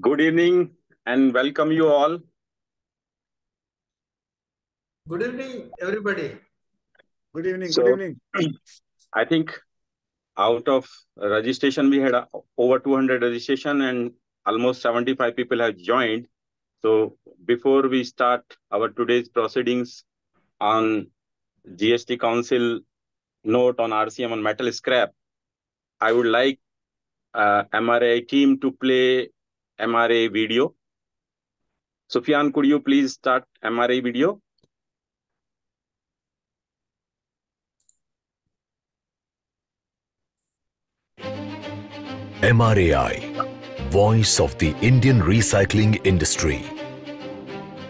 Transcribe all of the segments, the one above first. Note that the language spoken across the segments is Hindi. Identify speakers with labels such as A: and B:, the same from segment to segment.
A: Good evening and welcome you all.
B: Good evening, everybody.
C: Good evening.
A: So,
C: Good evening.
A: I think out of registration, we had over 200 registration and almost 75 people have joined. So before we start our today's proceedings on GST Council note on RCM on metal scrap, I would like MRA team to play MRA video. Sufyan, could you please start MRA video?
D: MRAI, Voice of the Indian Recycling Industry.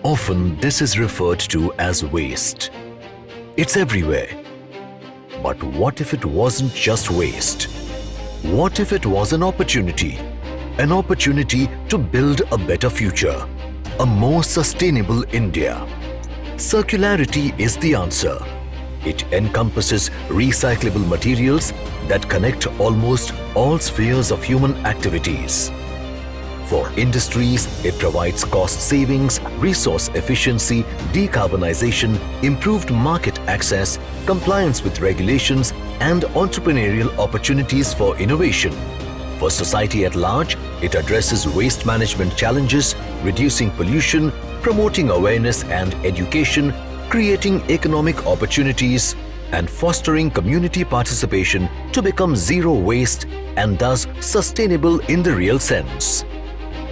D: Often this is referred to as waste. It's everywhere. But what if it wasn't just waste? What if it was an opportunity? An opportunity to build a better future, a more sustainable India. Circularity is the answer. It encompasses recyclable materials that connect almost all spheres of human activities. For industries, it provides cost savings, resource efficiency, decarbonization, improved market access, compliance with regulations, and entrepreneurial opportunities for innovation. For society at large, it addresses waste management challenges, reducing pollution, promoting awareness and education, creating economic opportunities, and fostering community participation to become zero waste and thus sustainable in the real sense.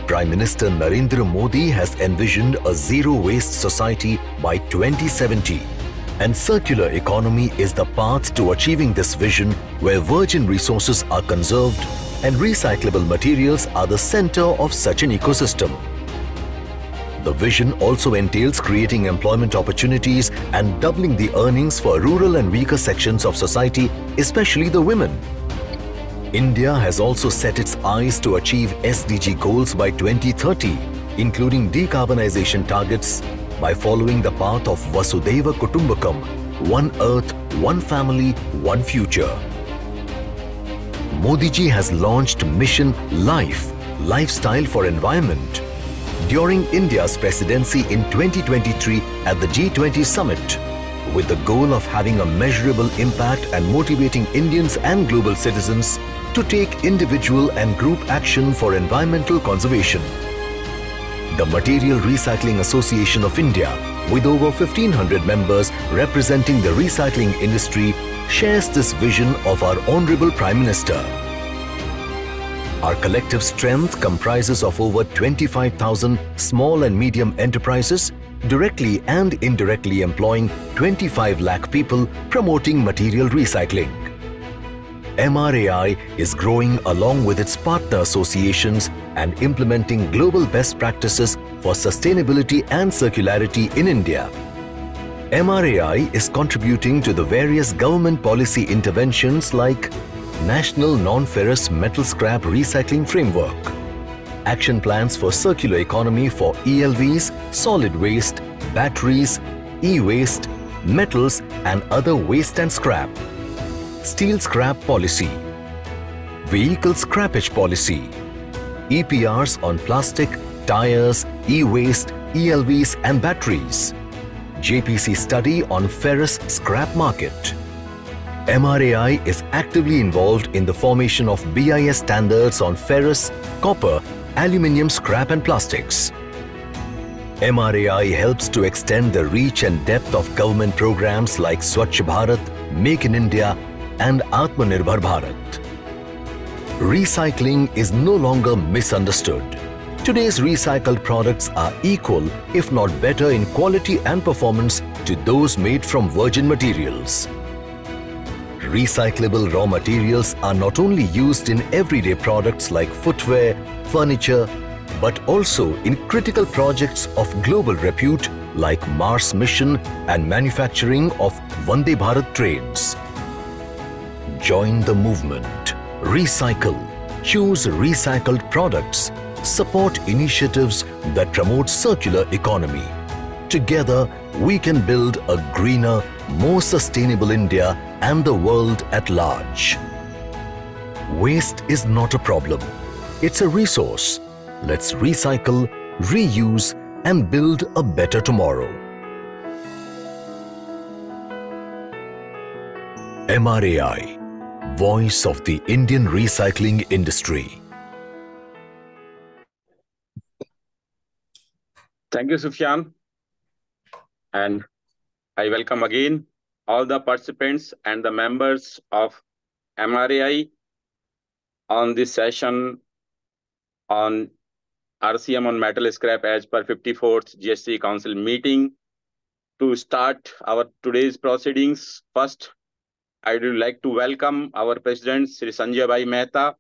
D: Prime Minister Narendra Modi has envisioned a zero waste society by 2070, and circular economy is the path to achieving this vision, where virgin resources are conserved and recyclable materials are the center of such an ecosystem. The vision also entails creating employment opportunities and doubling the earnings for rural and weaker sections of society, especially the women. India has also set its eyes to achieve SDG goals by 2030, including decarbonization targets, by following the path of Vasudhaiva Kutumbakam, one earth, one family, one future. Modi ji has launched Mission Life, Lifestyle for Environment, during India's presidency in 2023 at the G20 Summit, with the goal of having a measurable impact and motivating Indians and global citizens to take individual and group action for environmental conservation. The Material Recycling Association of India, with over 1,500 members representing the recycling industry, shares this vision of our Honorable Prime Minister. Our collective strength comprises of over 25,000 small and medium enterprises, directly and indirectly employing 25 lakh people, promoting material recycling. MRAI is growing along with its partner associations and implementing global best practices for sustainability and circularity in India. MRAI is contributing to the various government policy interventions like National Non-Ferrous Metal Scrap Recycling Framework, action plans for circular economy for ELVs, solid waste, batteries, e-waste, metals and other waste and scrap, steel scrap policy, vehicle scrappage policy, EPRs on plastic, tires, e-waste, ELVs and batteries, JPC study on ferrous scrap market. MRAI is actively involved in the formation of BIS standards on ferrous, copper, aluminium scrap and plastics. MRAI helps to extend the reach and depth of government programs like Swachh Bharat, Make in India and Atmanirbhar Bharat. Recycling is no longer misunderstood. Today's recycled products are equal, if not better in quality and performance to those made from virgin materials. Recyclable raw materials are not only used in everyday products like footwear, furniture, but also in critical projects of global repute like Mars mission and manufacturing of Vande Bharat trains. Join the movement. Recycle. Choose recycled products. Support initiatives that promote circular economy. Together, we can build a greener, more sustainable India and the world at large. Waste is not a problem. It's a resource. Let's recycle, reuse, and build a better tomorrow. MRAI, Voice of the Indian Recycling Industry.
A: Thank you, Sufyan. And I welcome again all the participants and the members of MRAI on this session on RCM on metal scrap as per 54th GST Council meeting. To start our today's proceedings, first, I would like to welcome our President, Sri Sanjay Bhai Mehta,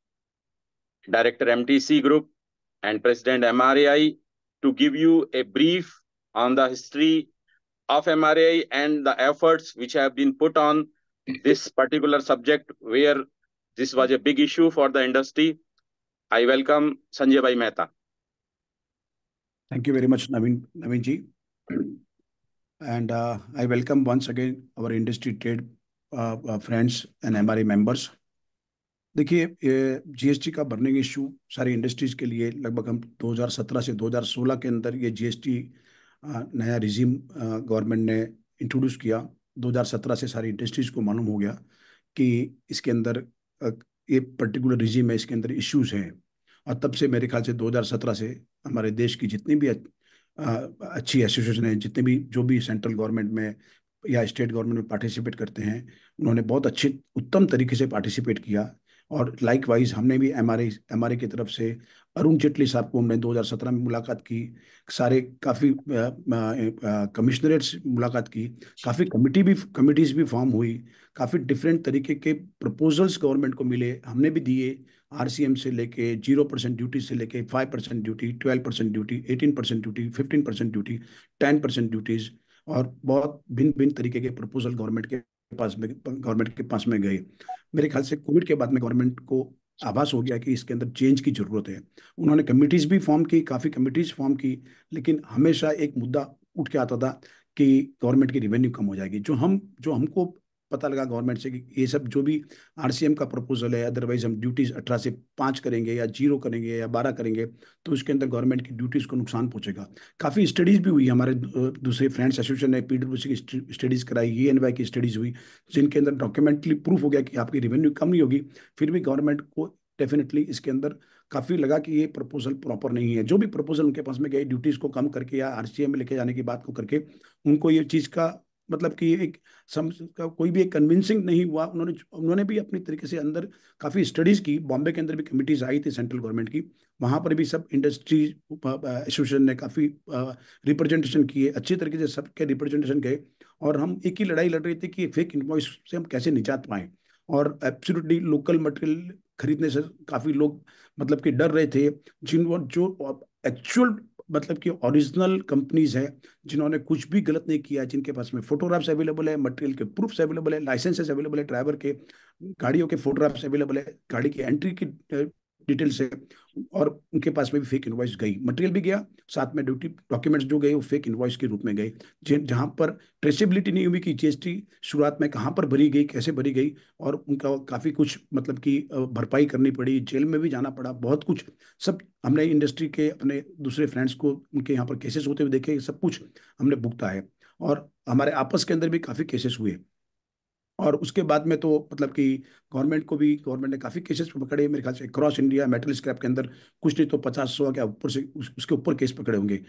A: Director MTC Group and President MRAI, to give you a brief on the history of MRAI and the efforts which have been put on this particular subject where this was a big issue for the industry. I welcome Sanjay Bhai Mehta.
C: Thank you very much, Naveen ji. And I welcome once again our industry trade friends and MRAI members. देखिए, जीएसटी का बर्निंग इशू सारी इंडस्ट्रीज के लिए लगभग हम 2017 से 2016 के अंदर ये जीएसटी नया रिजीम गवर्नमेंट ने इंट्रोड्यूस किया। 2017 से सारी इंडस्ट्रीज को मालूम हो गया कि इसके अंदर ये पर्टिकुलर रिजीम है, इसके अंदर इश्यूज हैं। और तब से मेरे ख्याल से 2017 से हमारे देश की जितनी भी अच्छी एसोसिएशन है, जितने भी जो भी सेंट्रल गवर्नमेंट में या स्टेट गवर्नमेंट में पार्टिसिपेट करते हैं, उन्होंने बहुत अच्छे उत्तम तरीके से पार्टिसिपेट किया। और लाइकवाइज हमने भी एमआरआई की तरफ से अरुण जेटली साहब को हमने 2017 में मुलाकात की, सारे काफ़ी कमिश्नरेट्स मुलाकात की, काफ़ी कमिटीज़ भी फॉर्म हुई, काफ़ी डिफरेंट तरीके के प्रपोजल्स गवर्नमेंट को मिले, हमने भी दिए। आरसीएम से लेके 0% ड्यूटी से लेके 5% duty, 12% duty, 18% duty, 15% duty, 10% duties, और बहुत भिन्न भिन्न तरीके के प्रपोजल गवर्नमेंट के पास में गए। मेरे ख्याल से कोविड के बाद में गवर्नमेंट को आभास हो गया कि इसके अंदर चेंज की जरूरत है। उन्होंने कमिटीज़ भी फॉर्म की, काफ़ी कमिटीज़ फॉर्म की, लेकिन हमेशा एक मुद्दा उठ के आता था कि गवर्नमेंट की रेवेन्यू कम हो जाएगी। जो हमको पता लगा गवर्नमेंट से कि ये सब जो भी आरसीएम का प्रपोजल है, अदरवाइज हम ड्यूटीज़ 18 से 5 करेंगे या 0 करेंगे या 12 करेंगे, तो उसके अंदर गवर्नमेंट की ड्यूटीज़ को नुकसान पहुंचेगा। काफ़ी स्टडीज़ भी हुई, हमारे दूसरे फ्रेंड्स एसोसिएशन ने पीडब्ल्यूसी की स्टडीज़ कराई, ENY की स्टडीज़ हुई, जिनके अंदर डॉक्यूमेंटली प्रूफ हो गया कि आपकी रेवेन्यू कम नहीं होगी। फिर भी गवर्नमेंट को डेफिनेटली इसके अंदर काफ़ी लगा कि ये प्रपोजल प्रॉपर नहीं है। जो भी प्रपोजल उनके पास में गए ड्यूटीज़ को कम करके या आरसीएम में लेके जाने की बात को करके, उनको ये चीज़ का मतलब कि एक कोई भी एक कन्विंसिंग नहीं हुआ। उन्होंने भी अपनी तरीके से अंदर काफ़ी स्टडीज़ की। बॉम्बे के अंदर भी कमिटीज़ आई थी सेंट्रल गवर्नमेंट की, वहाँ पर भी सब इंडस्ट्री एसोसिएशन ने काफ़ी रिप्रेजेंटेशन किए, अच्छे तरीके से सबके रिप्रेजेंटेशन गए, और हम एक ही लड़ाई लड़ रहे थे कि फेक इनवॉइस से हम कैसे निजात पाएँ। और एब्सोल्युटली लोकल मटेरियल खरीदने से काफ़ी लोग मतलब कि डर रहे थे, जो एक्चुअल मतलब कि ओरिजिनल कंपनीज है, जिन्होंने कुछ भी गलत नहीं किया, जिनके पास में फोटोग्राफ्स अवेलेबल है, मटेरियल के प्रूफ्स अवेलेबल है, लाइसेंसेस अवेलेबल है, ड्राइवर के गाड़ियों के फोटोग्राफ्स अवेलेबल है, गाड़ी की एंट्री की डिटेल्स है, और उनके पास में भी फेक इनवॉइस गई, मटेरियल भी गया, साथ में ड्यूटी डॉक्यूमेंट्स जो गए वो फेक इनवॉइस के रूप में गए, जहां पर ट्रेसेबिलिटी नहीं हुई कि जीएसटी शुरुआत में कहां पर भरी गई, कैसे भरी गई, और उनका काफ़ी कुछ मतलब कि भरपाई करनी पड़ी, जेल में भी जाना पड़ा, बहुत कुछ। सब हमने इंडस्ट्री के अपने दूसरे फ्रेंड्स को उनके यहाँ पर केसेस होते हुए देखे, सब कुछ हमने भुगता है, और हमारे आपस के अंदर भी काफ़ी केसेस हुए। और उसके बाद में तो मतलब कि गवर्नमेंट ने काफ़ी केसेस पकड़े, मेरे ख्याल से क्रॉस इंडिया मेटल स्क्रैप के अंदर कुछ नहीं तो 50-100 के ऊपर से उसके ऊपर केस पकड़े होंगे।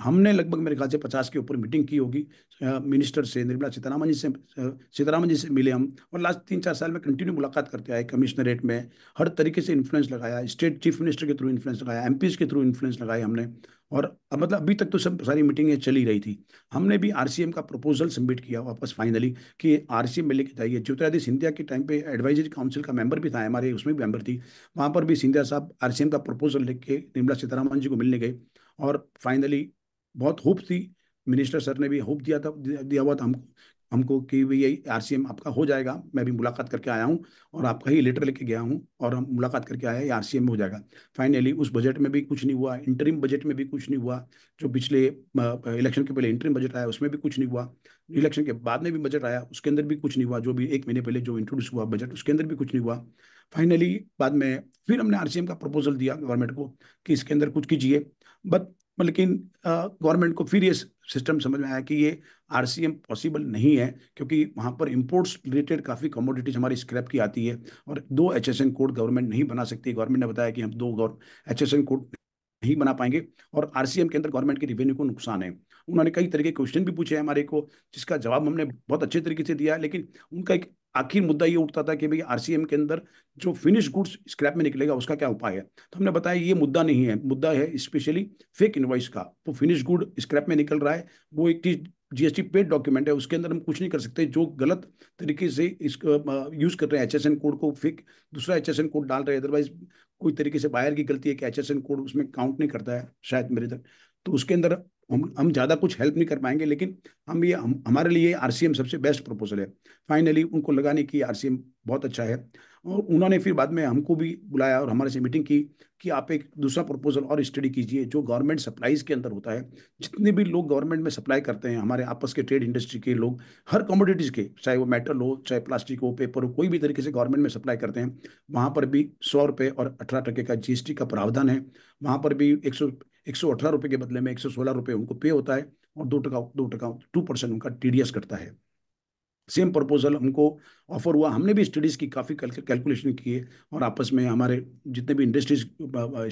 C: हमने लगभग मेरे ख्याल से 50 के ऊपर मीटिंग की होगी मिनिस्टर से, निर्मला सीतारामन जी से मिले हम, और लास्ट 3-4 साल में कंटिन्यू मुलाकात करते आए। कमिश्नरेट में हर तरीके से इन्फ्लुएंस लगाया, स्टेट चीफ मिनिस्टर के थ्रू इन्फ्लुएंस लगाया, MPs के थ्रू इन्फ्लुएंस लगाए हमने, और मतलब अभी तक तो सब सारी मीटिंगें चली रही थी। हमने भी आरसीएम का प्रपोजल सबमिट किया वापस फाइनली कि आरसीएम में लेके जाइए। ज्योतिरादित्य सिंधिया के टाइम पे एडवाइजरी काउंसिल का मेंबर भी था, हमारे उसमें भी मेंबर थी, वहाँ पर भी सिंधिया साहब आरसीएम का प्रपोजल लेके निर्मला सीतारामन जी को मिलने गए, और फाइनली बहुत होप थी, मिनिस्टर सर ने भी होप दिया हुआ था हमको कि भाई आरसीएम आपका हो जाएगा। मैं भी मुलाकात करके आया हूँ और आपका ही लेटर लेके गया हूँ, और हम मुलाकात करके आए हैं, आरसीएम हो जाएगा। फाइनली उस बजट में भी कुछ नहीं हुआ, इंटरिम बजट में भी कुछ नहीं हुआ, जो पिछले इलेक्शन के पहले इंटरिम बजट आया उसमें भी कुछ नहीं हुआ, इलेक्शन के बाद में भी बजट आया उसके अंदर भी कुछ नहीं हुआ, जो भी 1 महीने पहले जो इंट्रोड्यूस हुआ बजट उसके अंदर भी कुछ नहीं हुआ। फाइनली बाद में फिर हमने आरसीएम का प्रपोजल दिया गवर्नमेंट को कि इसके अंदर कुछ कीजिए, बट लेकिन गवर्नमेंट को फिर ये सिस्टम समझ में आया कि ये आरसीएम पॉसिबल नहीं है, क्योंकि वहाँ पर इंपोर्ट्स रिलेटेड काफ़ी कमोडिटीज हमारी स्क्रैप की आती है और 2 एचएसएन कोड गवर्नमेंट नहीं बना सकती। गवर्नमेंट ने बताया कि हम 2 एचएसएन कोड नहीं बना पाएंगे और आरसीएम के अंदर गवर्नमेंट के रिवेन्यू को नुकसान है। उन्होंने कई तरह के क्वेश्चन भी पूछे हमारे को, जिसका जवाब हमने बहुत अच्छे तरीके से दिया, लेकिन उनका एक आखिर मुद्दा ये उठता था कि भाई आरसीएम के अंदर जो फिनिश गुड्स स्क्रैप में निकलेगा उसका क्या उपाय है। तो हमने बताया ये मुद्दा नहीं है, मुद्दा है स्पेशली फेक इनवॉइस का। तो फिनिश गुड स्क्रैप में निकल रहा है, वो एक चीज जीएसटी पेड डॉक्यूमेंट है, उसके अंदर हम कुछ नहीं कर सकते। जो गलत तरीके से इसको यूज कर रहे हैं, एचएसएन कोड को फेक दूसरा एचएसएन कोड डाल रहे हैं, अदरवाइज कोई तरीके से बायर की गलती है कि एचएसएन कोड उसमें काउंट नहीं करता है शायद मेरे तक, तो उसके अंदर हम ज़्यादा कुछ हेल्प नहीं कर पाएंगे। लेकिन हमारे लिए आरसीएम सबसे बेस्ट प्रपोजल है। फाइनली उनको लगाने की आरसीएम बहुत अच्छा है और उन्होंने फिर बाद में हमको भी बुलाया और हमारे से मीटिंग की कि आप एक दूसरा प्रपोजल और स्टडी कीजिए जो गवर्नमेंट सप्लाईज के अंदर होता है। जितने भी लोग गवर्नमेंट में सप्लाई करते हैं, हमारे आपस के ट्रेड इंडस्ट्री के लोग, हर कमोडिटीज़ के, चाहे वो मेटल हो, चाहे प्लास्टिक हो, पेपर हो, कोई भी तरीके से गवर्नमेंट में सप्लाई करते हैं, वहाँ पर भी 100 रुपये और 18% का जीएसटी का प्रावधान है। वहाँ पर भी 118 रुपये के बदले में 116 रुपये उनको पे होता है और 2% उनका टीडीएस कटता है। सेम प्रपोजल हमको ऑफर हुआ। हमने भी स्टडीज़ की, काफ़ी कैलकुलेशन किए और आपस में हमारे जितने भी इंडस्ट्रीज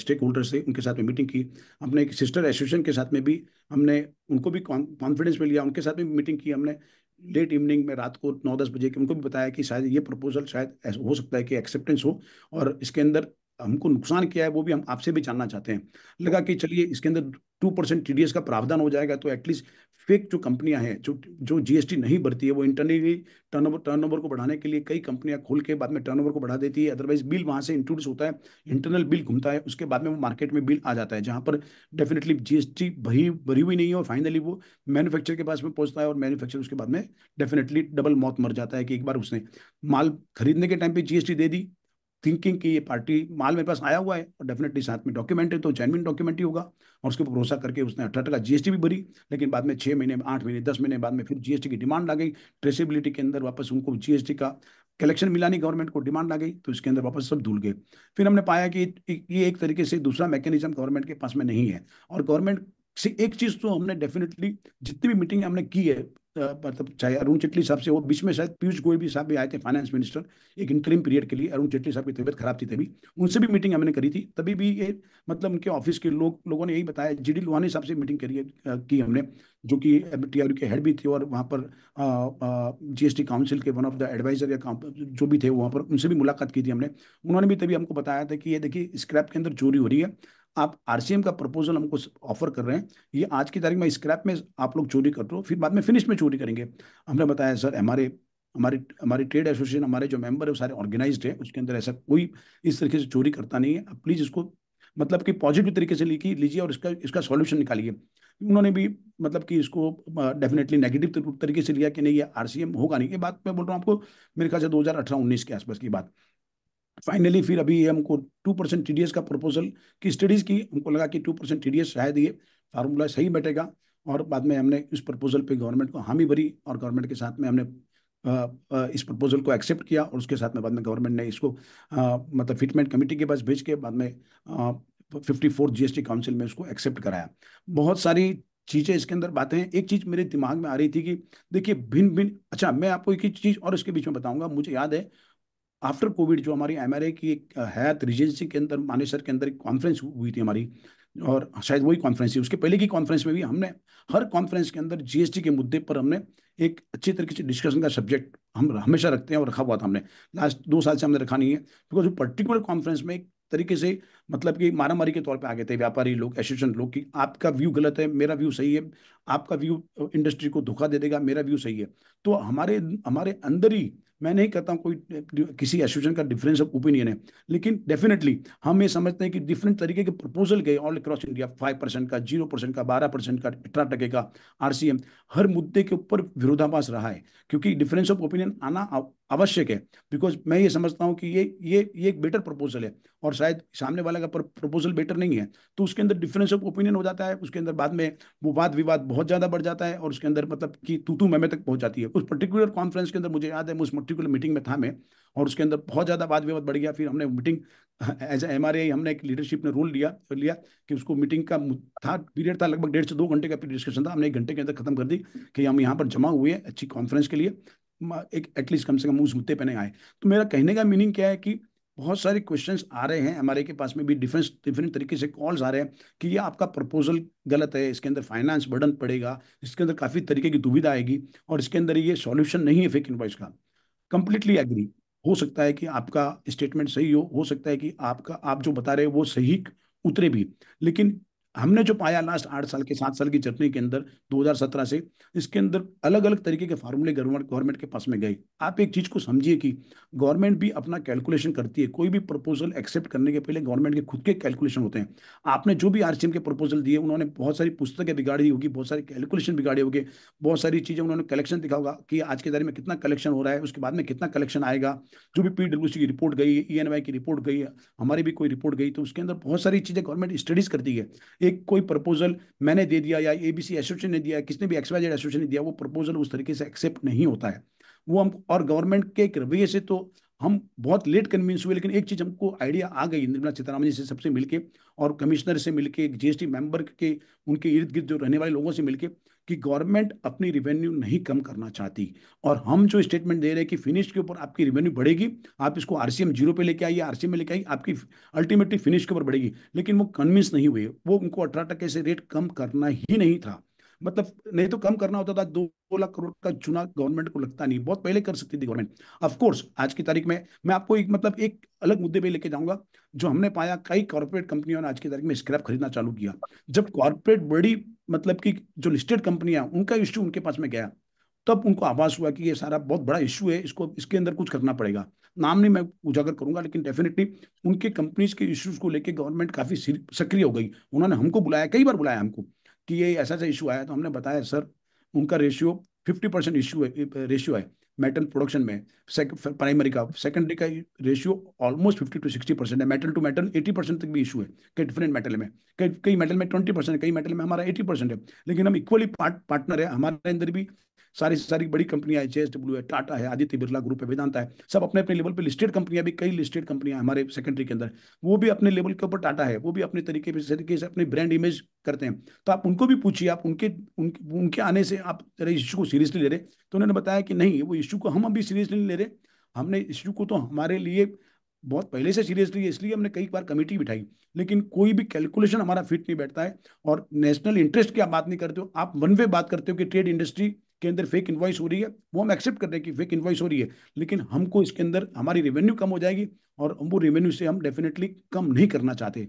C: स्टेक होल्डर्स थे उनके साथ में मीटिंग की। अपने एक सिस्टर एसोसिएशन के साथ में भी हमने उनको भी कॉन्फिडेंस में लिया, उनके साथ में मीटिंग की हमने लेट इवनिंग में, रात को 9-10 बजे के। उनको भी बताया कि शायद ये प्रपोजल शायद हो सकता है कि एक्सेप्टेंस हो और इसके अंदर हमको नुकसान क्या है वो भी हम आपसे भी जानना चाहते हैं। लगा कि चलिए इसके अंदर 2% टीडीएस का प्रावधान हो जाएगा तो एटलीस्ट फेक जो कंपनियां हैं जो जीएसटी नहीं भरती है, वो इंटरनली टर्नओवर को बढ़ाने के लिए कई कंपनियां खोल के बाद में टर्नओवर को बढ़ा देती है। अदरवाइज बिल वहां से इंट्रोड्यूस होता है, इंटरनल बिल घूमता है, उसके बाद में वो मार्केट में बिल आ जाता है जहां पर डेफिनेटली जीएसटी भरी हुई नहीं है और फाइनली वो मैन्युफैक्चर के पास में पहुंचता है और मैन्युफैक्चर उसके बाद में डेफिनेटली डबल मौत मर जाता है कि एक बार उसने माल खरीदने के टाइम पे जीएसटी दे दी, थिंकिंग कि ये पार्टी माल मेरे पास आया हुआ है और डेफिनेटली साथ में डॉक्यूमेंट है तो जेन्युइन डॉक्यूमेंट ही होगा, और उसके ऊपर भरोसा करके उसने 18% जीएसटी भी भरी। लेकिन बाद में 6 महीने, 8 महीने, 10 महीने बाद में फिर जीएसटी की डिमांड आ गई, ट्रेसेबिलिटी के अंदर वापस उनको जीएसटी का कलेक्शन मिला नहीं, गवर्नमेंट को डिमांड आ गई तो इसके अंदर वापस सब धुल गए। फिर हमने पाया कि ये एक तरीके से दूसरा मैकेनिज्म गवर्नमेंट के पास में नहीं है। और गवर्नमेंट से एक चीज तो हमने डेफिनेटली जितनी भी मीटिंग हमने की है, मतलब चाहे अरुण जेटली साहब से, वो बीच में शायद पीयूष गोयल भी साहब भी आए थे फाइनेंस मिनिस्टर एक इंटरिम पीरियड के लिए, अरुण जेटली साहब की तबीयत खराब थी तभी, उनसे भी मीटिंग हमने करी थी। तभी भी ये मतलब उनके ऑफिस के लोगों ने यही बताया। जीडी लोहानी साहब से मीटिंग करी की हमने, जो कि टीआरयू के हेड भी थे और वहाँ पर जीएसटी काउंसिल के वन ऑफ द एडवाइजर या जो भी थे वहाँ पर, उनसे भी मुलाकात की थी हमने। उन्होंने भी तभी हमको बताया था कि ये देखिए स्क्रैप के अंदर चोरी हो रही है, आप आरसीएम का प्रपोजल हमको ऑफर कर रहे हैं, ये आज की तारीख में स्क्रैप में आप लोग चोरी कर रहे हो, फिर बाद में फिनिश में चोरी करेंगे। हमने बताया सर हमारे हमारी ट्रेड एसोसिएशन, हमारे जो मेंबर है वो सारे ऑर्गेनाइज्ड है, उसके अंदर ऐसा कोई इस तरीके से चोरी करता नहीं है। आप प्लीज़ इसको मतलब कि पॉजिटिव तरीके से लीजिए और इसका सॉल्यूशन निकालिए। उन्होंने भी मतलब कि इसको डेफिनेटली नेगेटिव तरीके से लिया कि नहीं ये आरसीएम होगा नहीं। ये बात मैं बोल रहा हूँ आपको, मेरे ख्याल से 2018-19 के आसपास की बात। फाइनली फिर अभी हमको 2% टीडीएस का प्रपोजल की स्टडीज की, हमको लगा कि 2% टीडीएस शायद ये फार्मूला सही बैठेगा और बाद में हमने इस प्रपोजल पे गवर्नमेंट को हामी भरी और गवर्नमेंट के साथ में हमने इस प्रपोजल को एक्सेप्ट किया और उसके साथ में बाद में गवर्नमेंट ने इसको मतलब फिटमेंट कमेटी के पास भेज के बाद में 54 जीएसटी काउंसिल में उसको एक्सेप्ट कराया। बहुत सारी चीज़ें इसके अंदर बातें हैं। एक चीज़ मेरे दिमाग में आ रही थी कि देखिए भिन्न भिन्न, अच्छा मैं आपको एक ही चीज़ और इसके बीच में बताऊंगा। मुझे याद है आफ्टर कोविड जो हमारी एमआरए की एक हयात रिजेंसी के अंदर मानेसर के अंदर एक कॉन्फ्रेंस हुई थी हमारी, और शायद वही कॉन्फ्रेंस थी, उसके पहले की कॉन्फ्रेंस में भी हमने हर कॉन्फ्रेंस के अंदर जीएसटी के मुद्दे पर हमने एक अच्छी तरीके से डिस्कशन का सब्जेक्ट हम हमेशा रखते हैं और रखा हुआ था। हमने लास्ट 2 साल से हमने रखा नहीं है, बिकॉज पर्टिकुलर कॉन्फ्रेंस में एक तरीके से मतलब कि मारामारी के तौर पे आ गए थे व्यापारी लोग, एसोसिएशन लोग, कि आपका व्यू गलत है, मेरा व्यू सही है, आपका व्यू इंडस्ट्री को धोखा दे देगा, मेरा व्यू सही है। तो हमारे अंदर ही, मैं नहीं कहता हूँ कोई किसी एसोसिएशन का डिफरेंस ऑफ ओपिनियन है, लेकिन डेफिनेटली हम ये समझते हैं कि डिफरेंट तरीके के प्रपोजल गए ऑल अक्रॉस इंडिया, 5% का, 0% का, 12% का, 18% का आरसीएम, हर मुद्दे के ऊपर विरोधाभास रहा है, क्योंकि डिफरेंस ऑफ ओपिनियन आना आवश्यक है, बिकॉज मैं ये समझता हूँ कि ये एक बेटर प्रपोजल है और शायद सामने वाला का प्रपोजल बेटर नहीं है, तो उसके अंदर डिफरेंस ऑफ ओपिनियन हो जाता है, उसके अंदर बाद में वो वाद विवाद बहुत ज़्यादा बढ़ जाता है और उसके अंदर मतलब कि तू मैं तक पहुंच जाती है। उस पर्टिकुलर कॉन्फ्रेंस के अंदर मुझे याद है, उस पर्टिकुलर मीटिंग में था मैं, और उसके अंदर बहुत ज़्यादा वाद विवाद बढ़ गया। फिर हमने मीटिंग एज MRA हमने एक लीडरशिप ने रोल लिया लिया कि उसको मीटिंग का था पीरियड था लगभग 1.5 से 2 घंटे का डिस्कशन था, हमने 1 घंटे के अंदर खत्म कर दी कि हम यहाँ पर जमा हुए हैं अच्छी कॉन्फ्रेंस के लिए, एक एटलीस्ट कम से कम उस मुद्दे पे नहीं आए। तो मेरा कहने का मीनिंग क्या है कि बहुत सारे क्वेश्चंस आ रहे हैं हमारे के पास में भी, डिफरेंट तरीके से कॉल्स आ रहे हैं कि ये आपका प्रपोजल गलत है, इसके अंदर फाइनेंस बर्डन पड़ेगा, इसके अंदर काफ़ी तरीके की दुविधा आएगी और इसके अंदर ये सॉल्यूशन नहीं है फेक इनवॉइस का। Completely agree. हो सकता है कि आपका स्टेटमेंट सही हो सकता है कि आपका आप जो बता रहे हो वो सही उतरे भी, लेकिन हमने जो पाया लास्ट 8 साल के 7 साल की जर्नी के अंदर 2017 से, इसके अंदर अलग अलग तरीके के फार्मूले गवर्नमेंट के पास में गए। आप एक चीज को समझिए कि गवर्नमेंट भी अपना कैलकुलेशन करती है, कोई भी प्रपोजल एक्सेप्ट करने के पहले गवर्नमेंट के खुद के कैलकुलेशन होते हैं। आपने जो भी RCM के प्रपोजल दिए, उन्होंने बहुत सारी पुस्तकें बिगाड़ी होगी, बहुत सारी कैलकुलेशन बिगाड़े होंगे, बहुत सारी चीजें उन्होंने कलेक्शन दिखा होगा कि आज के तारीख में कितना कलेक्शन हो रहा है, उसके बाद में कितना कलेक्शन आएगा। जो भी PWC की रिपोर्ट गई, ENY की रिपोर्ट गई, हमारी भी कोई रिपोर्ट गई, तो उसके अंदर बहुत सारी चीजें गवर्नमेंट स्टडीज करती है। एक कोई प्रपोजल मैंने दे दिया या ABC एसोसिएशन ने दिया, किसने भी XYZ एसोसिएशन ने दिया, वो प्रपोजल उस तरीके से एक्सेप्ट नहीं होता है। वो हम और गवर्नमेंट के एक रवैये से तो हम बहुत लेट कन्विंस हुए, लेकिन एक चीज हमको आइडिया आ गई निर्मला सीतारामन जी से सबसे मिलके और कमिश्नर से मिलके, GST मेंबर के उनके इर्द गिर्द जो रहने वाले लोगों से मिलके, कि गवर्नमेंट अपनी रिवेन्यू नहीं कम करना चाहती और हम जो स्टेटमेंट दे रहे हैं कि फिनिश के ऊपर आपकी रिवेन्यू बढ़ेगी, आप इसको RCM 0 पे लेके आइए, RCM में लेके आइए, आपकी अल्टीमेटली फिनिश के ऊपर बढ़ेगी। लेकिन वो कन्विंस नहीं हुए, वो उनको 18% से रेट कम करना ही नहीं था। मतलब नहीं तो कम करना होता था, 2 लाख करोड़ का चुना गवर्नमेंट को लगता नहीं, बहुत पहले कर सकती थी गवर्नमेंट। ऑफ कोर्स आज की तारीख में मैं आपको एक मतलब एक अलग मुद्दे पे लेके जाऊंगा, जो हमने पाया कई कॉर्पोरेट कंपनियों ने आज की तारीख में स्क्रैप खरीदना चालू किया। जब कॉर्पोरेट बड़ी मतलब कि जो लिस्टेड कंपनियां, उनका इश्यू उनके पास में गया, तब उनको आभास हुआ कि ये सारा बहुत बड़ा इश्यू है, इसको इसके अंदर कुछ करना पड़ेगा। नाम नहीं मैं उजागर करूंगा, लेकिन डेफिनेटली उनके कंपनीज के इश्यूज को लेकर गवर्नमेंट काफी सक्रिय हो गई। उन्होंने हमको बुलाया, कई बार बुलाया हमको कि ये ऐसा ऐसा इशू आया, तो हमने बताया सर उनका रेशियो 50% इशू है, रेशियो है मेटल प्रोडक्शन में प्राइमरी का, सेकेंडरी का रेशियो ऑलमोस्ट 50 to 60% है, मेटल टू मेटल 80% तक भी इशू है कई डिफरेंट मेटल में, कई मेटल में 20%, कई मेटल में हमारा 80% है। लेकिन हम इक्वली पार्टनर है, हमारे अंदर भी सारी सारी बड़ी कंपनियां है, JSW है, टाटा है, आदित्य बिरला ग्रुप है, वेदांता है, सब अपने अपने लेवल पे लिस्टेड कंपनियां भी, कई लिस्टेड कंपनियां हमारे सेकेंडरी के अंदर, वो भी अपने लेवल के ऊपर, टाटा है वो भी अपने तरीके से अपनी ब्रांड इमेज करते हैं। तो आप उनको भी पूछिए, आप उनके आने से आप जरा इशू को सीरियसली ले रहे, तो उन्होंने बताया कि नहीं, वो इशू को हम अभी सीरियसली नहीं ले रहे, हमने इशू को तो हमारे लिए बहुत पहले से सीरियसली है, इसलिए हमने कई बार कमेटी बिठाई, लेकिन कोई भी कैलकुलेशन हमारा फिट नहीं बैठता है। और नेशनल इंटरेस्ट की आप बात नहीं करते हो, आप वन वे बात करते हो कि ट्रेड इंडस्ट्री के अंदर फेक इनवॉइस हो रही है, वो हम एक्सेप्ट कर रहे हैं कि फेक इनवॉइस हो रही है, लेकिन हमको इसके अंदर हमारी रेवेन्यू कम हो जाएगी और वो रेवेन्यू से हम डेफिनेटली कम नहीं करना चाहते।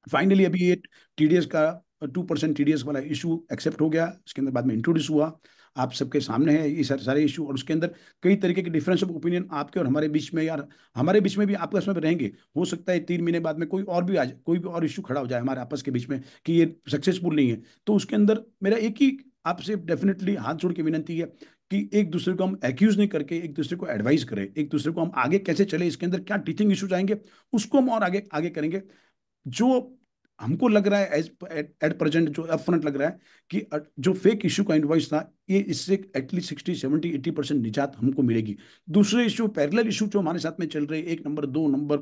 C: फाइनली अभी ये TDS का 2% TDS वाला इशू एक्सेप्ट हो गया, इसके अंदर बाद में इंट्रोड्यूस हुआ, आप सबके सामने है ये सारे इशू, और उसके अंदर कई तरीके के डिफरेंस ऑफ ओपिनियन आपके और हमारे बीच में, यार हमारे बीच में भी आपस में रहेंगे। हो सकता है 3 महीने बाद में कोई और भी आ जाए, कोई भी और इशू खड़ा हो जाए हमारे आपस के बीच में कि ये सक्सेसफुल नहीं है, तो उसके अंदर मेरा एक ही आपसे डेफिनेटली हाथ जोड़ के विनती है कि एक दूसरे को हम एक्यूज नहीं करके एक दूसरे को एडवाइस करें, एक दूसरे को हम आगे कैसे चले, इसके अंदर क्या टीचिंग इशू आएंगे उसको हम और आगे आगे करेंगे। जो हमको लग रहा है एट प्रेजेंट जो अपफ्रंट लग रहा है कि जो फेक इशू का इनवॉइस था, ये इससे एटलीस्ट 60, 70, 80% निजात हमको मिलेगी। दूसरे इशू, पैरेलल इशू जो हमारे साथ में चल रहे, 1 number 2 number,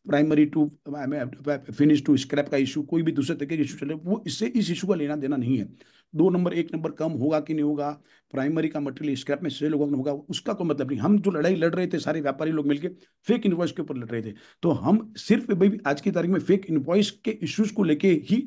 C: primary to finish to scrap का इशू, कोई भी दूसरे तरीके के इशू चल रहे, वो इससे इस इशू का लेना देना नहीं है। 2 नंबर 1 नंबर कम होगा कि नहीं होगा, प्राइमरी का मटेरियल स्क्रैप में सेल होगा कि नहीं होगा, उसका कोई मतलब नहीं। हम जो लड़ाई लड़ रहे थे सारे व्यापारी लोग मिलकर फेक इनवॉइस के ऊपर लड़ रहे थे, तो हम सिर्फ भाई आज की तारीख में फेक इनवॉइस के इश्यूज को लेके ही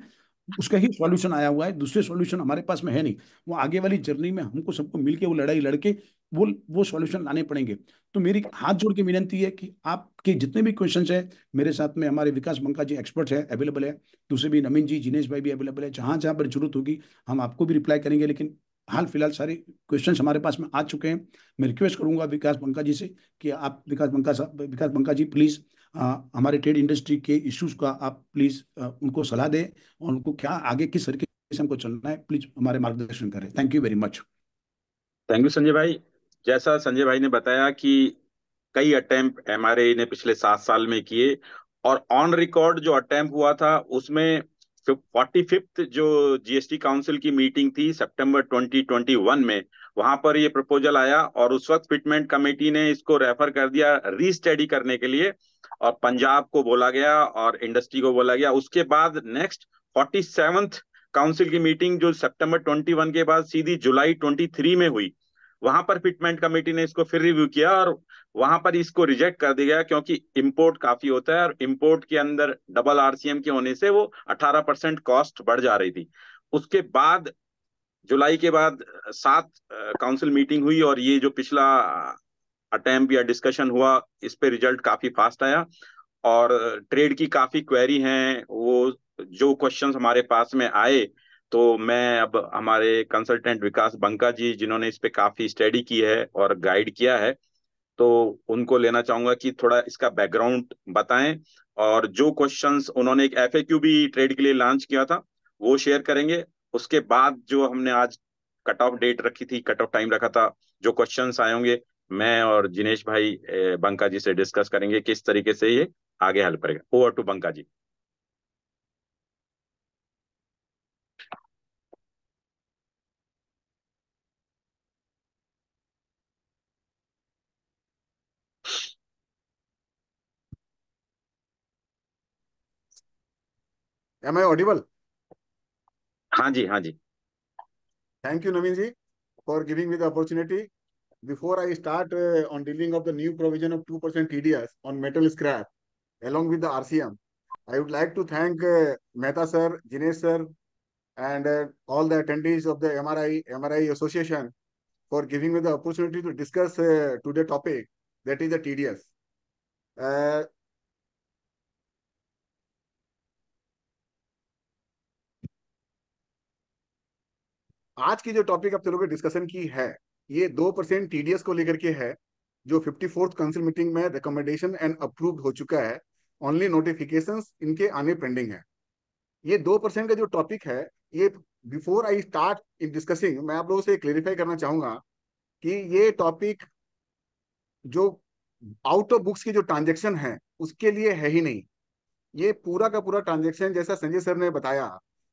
C: उसका ही सॉल्यूशन आया हुआ है, दूसरे सॉल्यूशन हमारे पास में है नहीं। वो आगे वाली जर्नी में हमको सबको मिलके वो लड़ाई लड़के वो सॉल्यूशन लाने पड़ेंगे। तो मेरी हाथ जोड़ के विनती है कि आपके जितने भी क्वेश्चंस है, मेरे साथ में हमारे विकास बंका जी एक्सपर्ट है, अवेलेबल है, दूसरे भी नवीन जी, जिनेश भाई भी अवेलेबल है, जहां जहां पर जरूरत होगी हम आपको भी रिप्लाई करेंगे। लेकिन हाल फिलहाल सारे क्वेश्चंस हमारे पास में आ चुके हैं। मैं रिक्वेस्ट करूंगा विकास बंका जी से कि आप विकास बंका जी प्लीज हमारे ट्रेड इंडस्ट्री के इश्यूज का आप प्लीज उनको सलाह दें और उनको क्या आगे किस तरीके से हमको चलना है, प्लीज हमारे मार्गदर्शन करें। Thank you very much.
A: Thank you Sanjay भाई। जैसा संजय भाई ने बताया कि कई अटेम्प्ट एमआरआई ने पिछले 7 साल में किए, और ऑन रिकॉर्ड जो अटेम्प्ट हुआ था उसमें 45th जो जीएसटी काउंसिल की मीटिंग थी सितंबर 2021 में, वहां पर ये प्रपोजल आया और उस वक्त फिटमेंट कमेटी ने इसको रेफर कर दिया रीस्टडी करने के लिए, और पंजाब को बोला गया और इंडस्ट्री को बोला गया। उसके बाद नेक्स्ट 47th काउंसिल की मीटिंग जो सितंबर 21 के बाद सीधी जुलाई 23 में हुई, वहां पर फिटमेंट कमेटी ने इसको फिर रिव्यू किया और वहां पर इसको रिजेक्ट कर दिया गया, क्योंकि इंपोर्ट काफी होता है और इंपोर्ट के अंदर डबल आरसीएम के होने से वो 18% कॉस्ट बढ़ जा रही थी। उसके बाद जुलाई के बाद 7 काउंसिल मीटिंग हुई और ये जो पिछला अटेम्प्ट या डिस्कशन हुआ, इस पे रिजल्ट काफी फास्ट आया और ट्रेड की काफी क्वेरी हैं। वो जो क्वेश्चंस हमारे पास में आए, तो मैं अब हमारे कंसल्टेंट विकास बंका जी, जिन्होंने इस पे काफी स्टडी की है और गाइड किया है, तो उनको लेना चाहूंगा कि थोड़ा इसका बैकग्राउंड बताएं, और जो क्वेश्चंस उन्होंने एक एफएक्यू भी ट्रेड के लिए लॉन्च किया था वो शेयर करेंगे। उसके बाद जो हमने आज कट ऑफ डेट रखी थी, कट ऑफ टाइम रखा था, जो क्वेश्चंस आए होंगे मैं और जिनेश भाई बंका जी से डिस्कस करेंगे किस तरीके से ये आगे हेल्प करेगा। Over to Banka ji.
E: Am I audible?
A: हाँ जी, हाँ जी।
E: Thank you, Naveen ji, for giving me the opportunity. Before I start on dealing of the new provision of 2% TDS on metal scrap along with the RCM, I would like to thank Mehta sir, Jinesh sir, and all the attendees of the MRI Association for giving me the opportunity to discuss today topic, that is the TDS. आज की जो टॉपिक आप चलोगे डिस्कशन की है, ये 2% टीडीएस को लेकर के है, जो 54th काउंसिल मीटिंग में रिकमेंडेशन एंड अप्रूव्ड हो चुका है। ओनली नोटिफिकेशंस इनके आने पेंडिंग है। ये 2% का जो टॉपिक है, ये before I start in discussing, मैं आप लोगों से क्लेरिफाई करना चाहूंगा कि ये टॉपिक जो आउट ऑफ बुक्स की जो ट्रांजेक्शन है उसके लिए है ही नहीं। ये पूरा का पूरा ट्रांजेक्शन, जैसा संजय सर ने बताया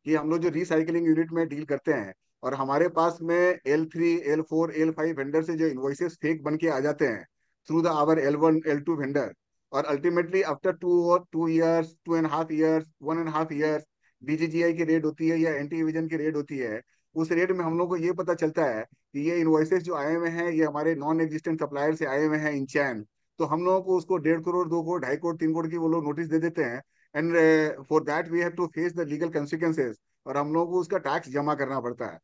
E: कि हम लोग जो रिसाइकलिंग यूनिट में डील करते हैं और हमारे पास में L3, L4, L5 वेंडर से जो इनवॉइसेस फेक बन के आ जाते हैं through the our L1, L2 vendor, और ultimately after 2 years, 2.5 years, 1.5 years DGGI की रेड होती है या एंटी विजन की रेड होती है। उस रेड में हम लोग को ये पता चलता है कि ये इनवॉइसेस जो आए हुए हैं ये हमारे नॉन एग्जिस्टेंट सप्लायर से आए हुए हैं इन चैन। तो हम लोगों को उसको 1.5 करोड़, 2 करोड़, 2.5 करोड़, 3 करोड़ की वो लोग नोटिस दे देते हैं, and for that we have to face the legal consequences, और हम लोगों को उसका टैक्स जमा करना पड़ता है।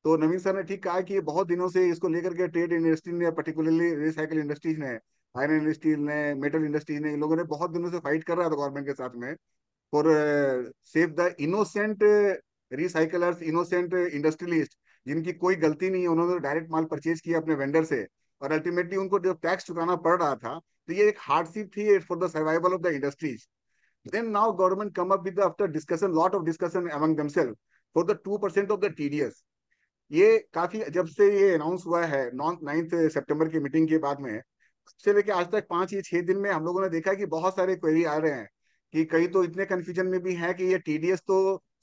E: तो नवीन सर ने ठीक कहा कि बहुत दिनों से इसको लेकर के ट्रेड इंडस्ट्री ने, पर्टिकुलरली रिसाइकिल इंडस्ट्रीज ने, आयरन स्टील ने, मेटल इंडस्ट्रीज ने, इन लोगों ने बहुत दिनों से फाइट कर रहा था गवर्नमेंट के साथ में for save the innocent recyclers, innocent industrialist, जिनकी कोई गलती नहीं है। उन्होंने डायरेक्ट माल परचेज किया अपने वेंडर से और अल्टीमेटली उनको जो टैक्स चुकाना पड़ रहा था, तो ये एक हार्डशिप थी for the survival of the industries. Then now government come up with the, after discussion, lot of discussion among themselves, for the 2% of the TDS। ये काफी, जब से ये अनाउंस हुआ है 9th सितंबर की मीटिंग के बाद में, से लेके आज तक 5 या 6 दिन में हम लोगों ने देखा कि बहुत सारे क्वेरी आ रहे हैं कि कई तो इतने कंफ्यूजन में भी है कि ये टीडीएस तो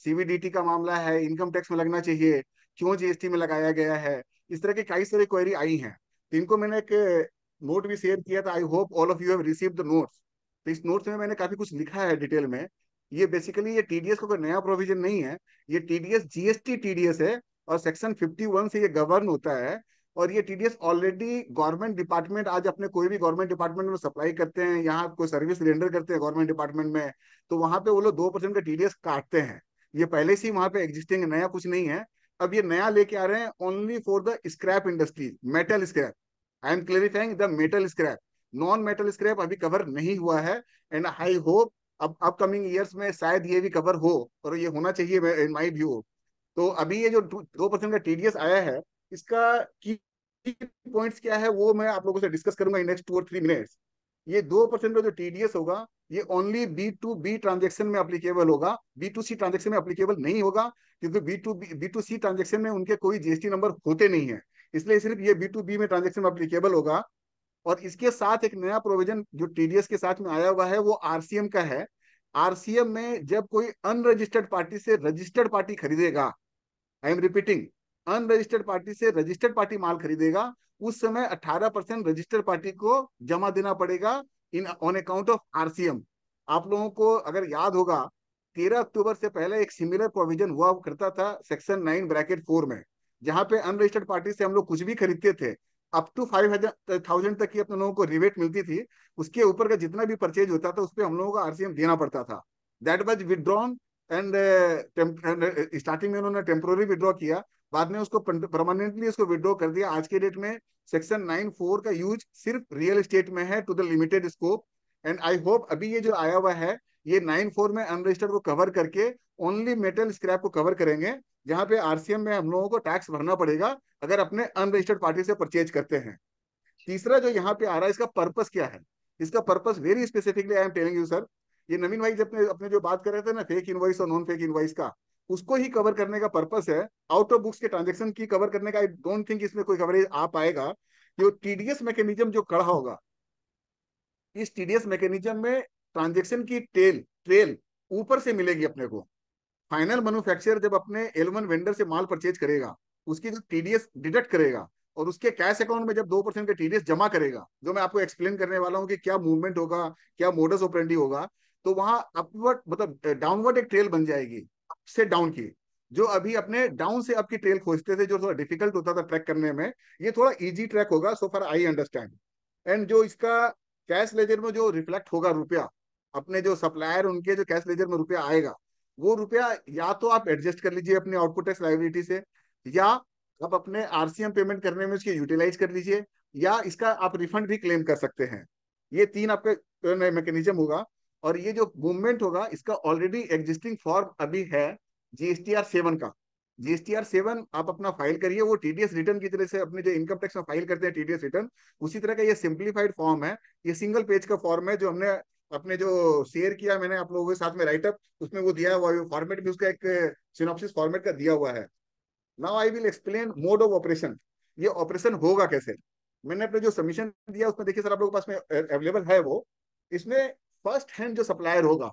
E: सीवीडीटी का मामला है, इनकम टैक्स में लगना चाहिए, क्यों जीएसटी में लगाया गया है। इस तरह के कई सारे क्वेरी आई हैं। तो इनको मैंने एक नोट भी शेयर किया था। I hope all of you have received the notes. तो इस नोट्स में मैंने काफी कुछ लिखा है डिटेल में। ये बेसिकली ये टीडीएस का कोई नया प्रोविजन नहीं है, ये टीडीएस जीएसटी टीडीएस है और सेक्शन 51 से ये गवर्न होता है। और ये टीडीएस ऑलरेडी गवर्नमेंट डिपार्टमेंट, आज अपने कोई भी गवर्नमेंट डिपार्टमेंट में सप्लाई करते हैं, यहाँ कोई सर्विस रेंडर करते हैं गवर्नमेंट डिपार्टमेंट में, तो वहां पे वो लोग 2% का टीडीएस काटते हैं। ये पहले से ही वहां पे एग्जिस्टिंग, नया कुछ नहीं है। अब ये नया लेके आ रहे हैं only for the scrap industry, metal scrap. I am clarifying the metal scrap, non metal scrap अभी कवर नहीं हुआ है। एंड आई होप अब अपकमिंग ईयर्स में शायद ये भी कवर हो, और ये होना चाहिए इन माई व्यू। तो अभी ये जो 2% का टीडीएस आया है, इसका की पॉइंट्स क्या है वो मैं आप लोगों से डिस्कस करूंगा इन नेक्स्ट 2 और 3 मिनट्स। ये 2% का जो टीडीएस होगा, ये ओनली B2B ट्रांजेक्शन में अप्लीकेबल होगा, B2C ट्रांजेक्शन में अप्लीकेबल नहीं होगा, क्योंकि B2C ट्रांजेक्शन में उनके कोई जीएसटी नंबर होते नहीं है। इसलिए सिर्फ ये B2B में ट्रांजेक्शन अप्लीकेबल होगा। और इसके साथ एक नया प्रोविजन जो टीडीएस के साथ में आया हुआ है वो आरसीएम का है। आरसीएम में जब कोई अनरजिस्टर्ड पार्टी से रजिस्टर्ड पार्टी खरीदेगा, I am repeating, unregistered party से रजिस्टर्ड पार्टी माल खरीदेगा, उस समय 18% रजिस्टर्ड पार्टी को जमा देना पड़ेगा in on account of RCM. आप लोगों को अगर याद होगा 13 अक्टूबर से पहले एक सिमिलर प्रोविजन हुआ करता था सेक्शन 9(4) में, जहां पे अनरजिस्टर्ड पार्टी से हम लोग कुछ भी खरीदते थे अप टू 5,000 तक की अपने लोगों को रिबेट मिलती थी। उसके ऊपर का जितना भी परचेज होता था उस पर हम लोगों को आरसीएम देना पड़ता था। That was withdrawn and starting में उन्होंने टेम्पोररी विड्रॉ किया, बाद में उसको परमानेंटली उसको विड्रॉ कर दिया। आज के डेट में सेक्शन 9(4) का यूज सिर्फ रियल एस्टेट में है to the limited scope. And I hope अभी ये जो आया हुआ है ये 9(4) में अनरजिस्टर्ड को कवर करके ओनली मेटल स्क्रैप को कवर करेंगे, जहां पे आरसीएम में हम लोगों को टैक्स भरना पड़ेगा अगर अपने अनरजिस्टर्ड पार्टी से परचेज करते हैं। तीसरा जो यहाँ पे आ रहा है, इसका पर्पस क्या है? इसका purpose very specifically I am telling you sir, ये नवीन भाई जब अपने जो बात कर रहे थे ना फेक इनवॉइस और नॉन फेक इनवॉइस का, उसको ही कवर करने का पर्पस है। आउट ऑफ बुक्स के ट्रांजेक्शन की कवर करने का आई डोंट थिंक इसमें कोई कवरेज आ पाएगा। जो टीडीएस मैकेनिज्म जो कड़ा होगा, इस टीडीएस मैकेनिज्म में ट्रांजेक्शन की ट्रेल ऊपर से मिलेगी अपने को। फाइनल मैन्युफैक्चरर जब अपने L1 वेंडर से माल परचेज करेगा, उसकी जो टीडीएस डिडक्ट करेगा और उसके कैश अकाउंट में जब 2% का टीडीएस जमा करेगा, जो मैं आपको एक्सप्लेन करने वाला हूँ कि क्या मूवमेंट होगा, क्या मोडस ऑपरेंडी होगा, तो वहां अपवर्ड मतलब डाउनवर्ड एक ट्रेल बन जाएगी अप से डाउन की। जो अभी अपने डाउन से अप की ट्रेल खोजते थे जो थोड़ा डिफिकल्ट होता था ट्रैक करने में, ये थोड़ा इजी ट्रैक होगा सो फार आई अंडरस्टैंड। एंड जो इसका कैश लेजर में जो रिफ्लेक्ट होगा रुपया, अपने जो सप्लायर उनके जो कैश लेजर में रुपया आएगा, वो रुपया या तो आप एडजस्ट कर लीजिए अपने आउटपुट टैक्स लायबिलिटी से, या आप अपने आरसीएम पेमेंट करने में उसकी यूटिलाइज कर लीजिए, या इसका आप रिफंड भी क्लेम कर सकते हैं। ये तीन आपका मैकेनिज्म होगा। और ये जो मूवमेंट होगा इसका ऑलरेडी एग्जिस्टिंग फॉर्म अभी है GSTR 7 का। GSTR 7 आप अपना फाइल करिए, वो टीडीएस रिटर्न की तरह से अपने जो इनकम टैक्स में फाइल करते हैं टीडीएस रिटर्न, उसी तरह का ये सिंप्लीफाइड फॉर्म है। ये सिंगल पेज का फॉर्म है जो हमने अपने जो शेयर किया मैंने आप लोगों के साथ में राइटअप, उसमें वो दिया हुआ है, फॉर्मेट भी उसका एक सिनॉप्सिस फॉर्मेट का दिया हुआ है। Now I will explain mode of operation, ये ऑपरेशन होगा कैसे। मैंने अपने जो सबमिशन दिया उसमें देखिए सर आप लोगों के पास में अवेलेबल है वो। इसमें फर्स्ट हैंड जो सप्लायर होगा,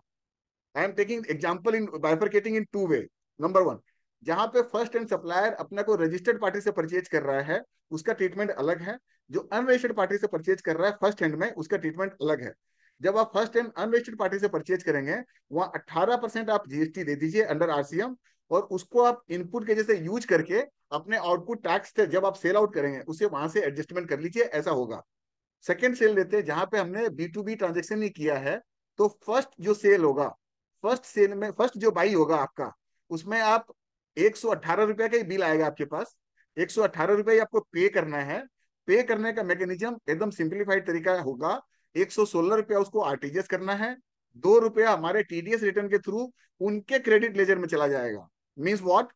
E: I am taking example in bifurcating in 2 way. Number 1, जहां पे फर्स्ट हैंड सप्लायर अपना को रजिस्टर्ड पार्टी से परचेज कर रहा है उसका ट्रीटमेंट अलग है। जो अनरजिस्टर्ड पार्टी से परचेज कर रहा है फर्स्ट हैंड में, उसका ट्रीटमेंट अलग है। जब आप फर्स्ट हैंड अनरजिस्टर्ड पार्टी से परचेज करेंगे, वहां 18% आप जीएसटी दे दीजिए अंडर आरसीएम, और उसको आप इनपुट के जैसे यूज करके अपने आउटपुट टैक्स से जब आप सेल आउट करेंगे उसे वहां से एडजस्टमेंट कर लीजिए, ऐसा होगा। सेकेंड सेल लेते हैं जहां पे हमने B2B ट्रांजेक्शन नहीं किया है, तो फर्स्ट जो सेल होगा, फर्स्ट सेल में फर्स्ट जो बाई होगा आपका, उसमें आप 118 रुपया का ही बिल आएगा आपके पास, 118 रुपया आपको पे करना है। पे करने का मैकेनिज्म एकदम सिंप्लीफाइड तरीका होगा, 116 रुपया उसको आरटीजीएस करना है, 2 रुपया हमारे टीडीएस रिटर्न के थ्रू उनके क्रेडिट लेजर में चला जाएगा। मीन्स व्हाट,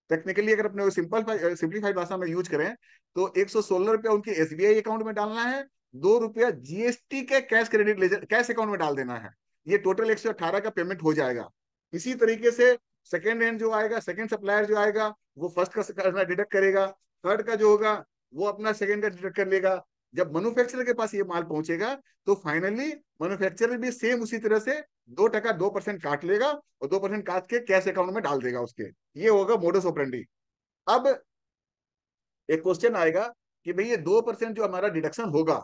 E: टेक्निकली अगर अपने सिंप्लीफाइड भाषा में यूज करें तो 116 रुपया उनके एसबीआई अकाउंट में डालना है, 2 रुपया जीएसटी के cash credit laser cash account में डाल देना है। ये टोटल 118 का पेमेंट हो जाएगा। इसी तरीके से सेकेंड हैंड जो आएगा, सेकेंड सप्लायर जो आएगा वो फर्स्ट का डिडक्ट करेगा, थर्ड का जो होगा वो अपना सेकेंड का डिडक्ट कर लेगा। जब मैन्युफैक्चरर के पास ये माल पहुंचेगा तो फाइनली मैन्युफैक्चरर भी सेम उसी तरह से 2% काट लेगा और 2% काट के कैश अकाउंट में डाल देगा उसके। ये होगा मोडस ऑपरेंडी। अब एक क्वेश्चन आएगा कि भाई ये 2% जो हमारा डिडक्शन होगा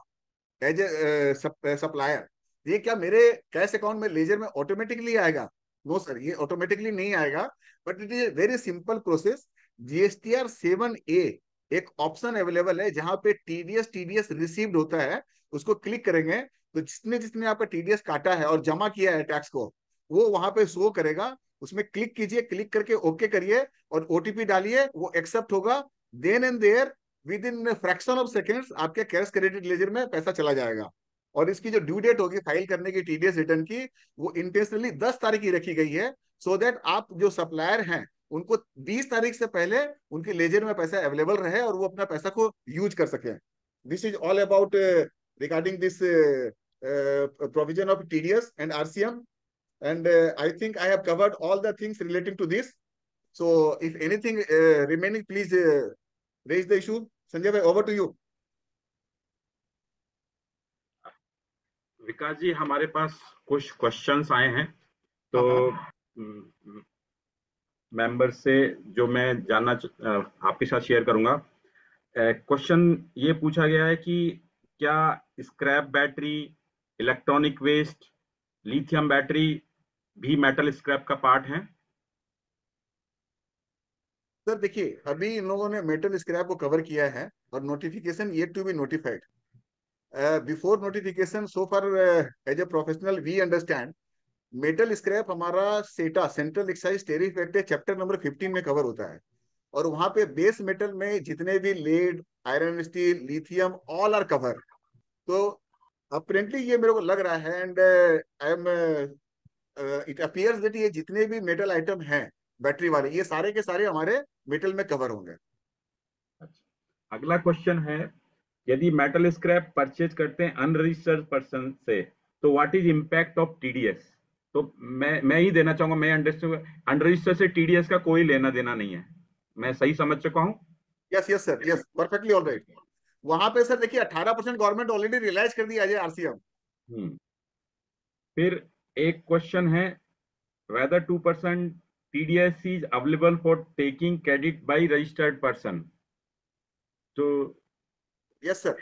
E: एज ए सप्लायर, ये क्या मेरे कैश अकाउंट में लेजर में ऑटोमेटिकली आएगा? नो सर, ये ऑटोमेटिकली नहीं आएगा, but it is very simple process. GSTR 7A एक ऑप्शन अवेलेबल है जहां पे टीडीएस रिसीव्ड होता है, उसको क्लिक करेंगे तो जिसने जिसने आपका टीडीएस काटा है और जमा किया है टैक्स को, वो वहां पे शो करेगा। उसमें क्लिक कीजिए, क्लिक करके ओके करिए और ओटीपी डालिए, वो एक्सेप्ट होगा। Then and there within fraction of seconds आपके कैश क्रेडिट लेजर में पैसा चला जाएगा। और इसकी जो ड्यू डेट होगी फाइल करने की टीडीएस रिटर्न की, वो इंटेंशनली 10 तारीख की रखी गई है, सो दैट आप जो सप्लायर हैं उनको 20 तारीख से पहले उनके लेजर में पैसा अवेलेबल रहे और वो अपना पैसा को यूज कर सके। This is all about regarding this provision of TDS and RCM, and I think I have covered all the things relating to this. So if anything remaining, please raise the issue Sanjay भाई, ओवर टू यू।
A: विकास जी, हमारे पास कुछ क्वेश्चंस आए हैं, तो मेंबर से जो मैं जानना आपके साथ शेयर करूंगा। क्वेश्चन ये पूछा गया है कि क्या scrap battery, electronic waste, lithium battery भी मेटल स्क्रैप का पार्ट है?
E: सर देखिए, अभी इन लोगों ने मेटल स्क्रैप को कवर किया है और notification yet to be notified. Before notification, so far as a professional we understand, metal scrap हमारा सेटा, central excise tariff act chapter number 15 में कवर होता है। और वहां पे बेस मेटल में जितने भी lead, iron, steel, lithium, all are cover. तो अपेरेंटली ये मेरे को लग रहा है, and I am it appears that ये जितने भी मेटल आइटम हैं बैटरी वाले, ये सारे के सारे हमारे मेटल में कवर होंगे।
A: अच्छा, अगला क्वेश्चन है, यदि मेटल स्क्रैप परचेज करते हैं अनरजिस्टर्ड पर्सन से, तो what is impact of TDS? तो मैं ही देना चाहूंगा, मैं अंडरस्टैंड, अनरजिस्टर्ड से टीडीएस का कोई लेना देना नहीं है। मैं सही समझ चुका हूँ?
E: Yes yes sir, yes, perfectly all right. वहां पे सर देखिए 18% गवर्नमेंट ऑलरेडी रियलाइज कर दिया है आरसीएम।
A: फिर एक क्वेश्चन है, whether 2% TDS is available for taking credit by registered person? So
E: yes sir,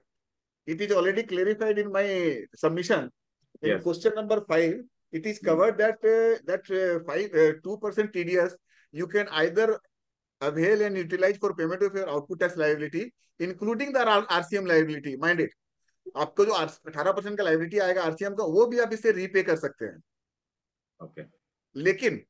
E: it is already clarified in my submission. In
A: yes,
E: question number 5, it is covered that 2% TDS you can either avail and utilize for payment of your output tax liability, including the RCM liability. Mind it, आपको जो 18% का लाइबिलिटी आएगा आरसीएम का, वो भी आप इससे रीपे कर सकते हैं।
A: okay.
E: लेकिन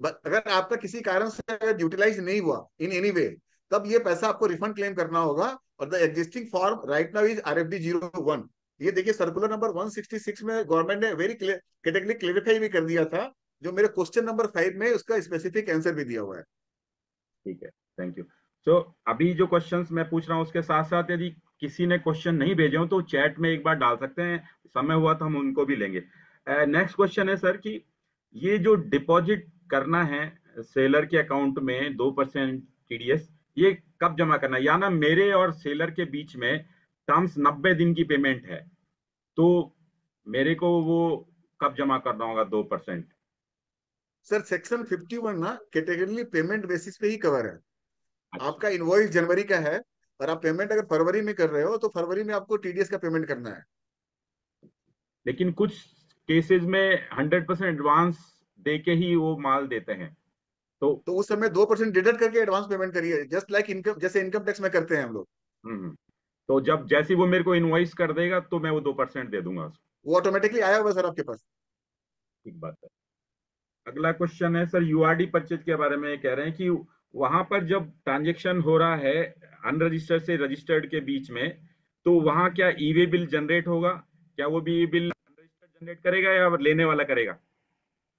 E: अगर आपका किसी कारण से अगर यूटिलाइज नहीं हुआ इन एनी वे, तब ये पैसा आपको रिफंड क्लेम करना होगा। और the existing form right now is RFD 01। ये देखिए सर्कुलर नंबर 166 में गवर्नमेंट ने वेरी कैटेगरी क्लेरिफाई भी कर दिया था, जो मेरे क्वेश्चन नंबर 5 में उसका स्पेसिफिक आंसर भी दिया हुआ है।
A: ठीक है, थैंक यू। सो अभी जो क्वेश्चंस मैं पूछ रहा हूँ उसके साथ साथ यदि किसी ने क्वेश्चन नहीं भेजे हो तो चैट में एक बार डाल सकते हैं, समय हुआ तो हम उनको भी लेंगे। नेक्स्ट क्वेश्चन है सर कि ये जो डिपॉजिट करना है सेलर के अकाउंट में 2% TDS, ये कब जमा करना है? या ना मेरे और सेलर के बीच में टर्म्स 90 दिन की पेमेंट है, तो मेरे को वो कब जमा करना होगा 2%?
E: सर सेक्शन 51 ना कैटेगरी पेमेंट बेसिस पे ही कवर है।
A: अच्छा।
E: आपका इनवॉइस जनवरी का है और आप पेमेंट अगर फरवरी में कर रहे हो, तो फरवरी में आपको TDS का पेमेंट करना है।
A: लेकिन कुछ केसेस में 100% एडवांस देके ही वो माल देते हैं, तो
E: उस समय 2% डिडक्ट करके एडवांस पेमेंट करिए, जस्ट लाइक इनकम, जैसे इनकम टैक्स में करते हैं हम लोग।
A: तो जब जैसे वो मेरे को इनवॉइस कर देगा तो मैं वो 2% दे दूंगा उसको।
E: वो ऑटोमेटिकली आया हुआ सर आपके पास।
A: ठीक बात है। अगला क्वेश्चन है सर, यूआरडी परचेज के बारे में कह रहे हैं कि वहां पर जब ट्रांजेक्शन हो रहा है अनरजिस्टर्ड से रजिस्टर्ड के बीच में, तो वहां क्या ई वे बिल जनरेट होगा? क्या वो भी बिल अनरजिस्टर्ड जनरेट करेगा या लेने वाला करेगा?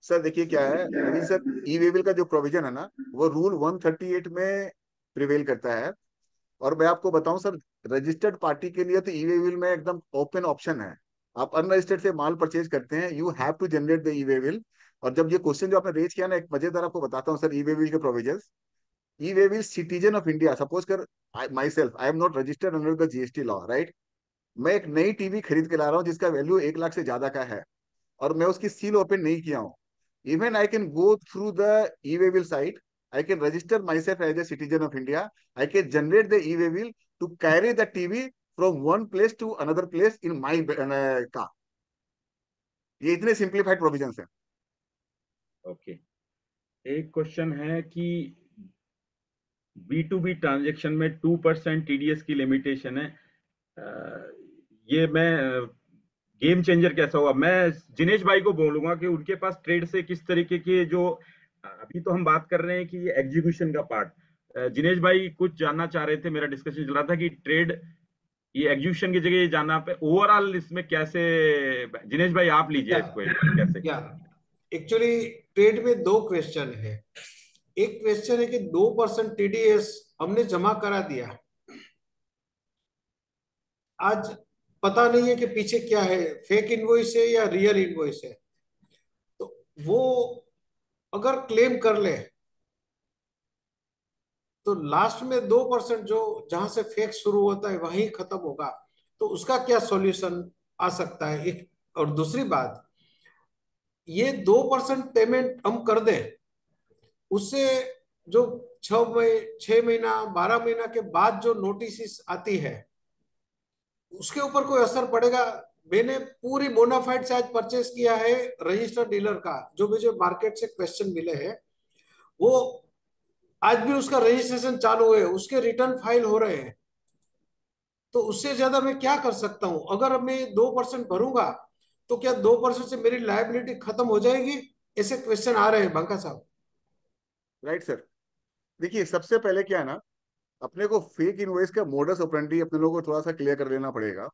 E: सर देखिए क्या है नवीन सर, ई वे बिल का जो प्रोविजन है ना, वो रूल 138 में प्रिवेल करता है। और मैं आपको बताऊं सर, रजिस्टर्ड पार्टी के लिए तो ई वे बिल में एकदम ओपन ऑप्शन है। आप अनरजिस्टर्ड से माल परचेज करते हैं, you have to generate the e way bill. और जब ये क्वेश्चन जो आपने रेज किया ना, एक मजेदार आपको बताता हूँ सर ई वे बिल के provision. E way bill citizen of India, suppose कर my self I am not registered under the GST law, right. मैं एक नई टीवी खरीद के ला रहा हूँ जिसका वैल्यू 1 लाख से ज्यादा का है, और मैं उसकी सील ओपन नहीं किया हूँ। Even I can go through the e-way bill site. I can register myself as a citizen of India. I can generate the e-way bill to carry the TV from one place to another place in my car. ये इतने सिंप्लीफाइड प्रोविजंस हैं।
A: ओके। एक क्वेश्चन है कि B2B ट्रांजेक्शन में 2% TDS की लिमिटेशन है, ये मैं गेम चेंजर कैसा होगा? मैं जिनेश भाई को बोलूंगा कि उनके पास ट्रेड से किस तरीके के जो अभी तो हम बात कर रहे हैं कि ये एग्जीक्यूशन का पार्ट, जिनेश भाई कुछ जानना चाह रहे थे, मेरा डिस्कशन चल रहा था कि ट्रेड ये एग्जीक्यूशन की जगह जाना पे ओवरऑल इसमें कैसे, जिनेश भाई आप लीजिए इसको कैसे?
B: एक्चुअली ट्रेड में 2 क्वेश्चन है। एक क्वेश्चन है कि 2% TDS हमने जमा करा दिया, आज पता नहीं है कि पीछे क्या है, फेक इनवॉइस है या रियल इनवॉइस है। तो वो अगर क्लेम कर ले तो लास्ट में 2% जो जहां से फेक शुरू होता है वहीं खत्म होगा, तो उसका क्या सॉल्यूशन आ सकता है? एक और दूसरी बात, ये 2% पेमेंट हम कर दें, उससे जो 6 महीना 12 महीना के बाद जो नोटिस आती है उसके ऊपर कोई असर पड़ेगा? मैंने पूरी बोनाफाइड से आज परचेस किया है रजिस्टर्ड डीलर का, जो मुझे मार्केट से क्वेश्चन मिले हैं, वो आज भी उसका रजिस्ट्रेशन चालू है, उसके रिटर्न फाइल हो रहे हैं। तो उससे ज्यादा मैं क्या कर सकता हूं? अगर मैं 2% भरूंगा तो क्या 2% से मेरी लायबिलिटी खत्म हो जाएगी? ऐसे क्वेश्चन आ रहे हैं बंका साहब।
E: Right sir. देखिए, सबसे पहले क्या है ना, अपने को फेक इनवॉइस का मोडस ऑपरेंडी अपने लोगों को थोड़ा सा क्लियर कर लेना पड़ेगा।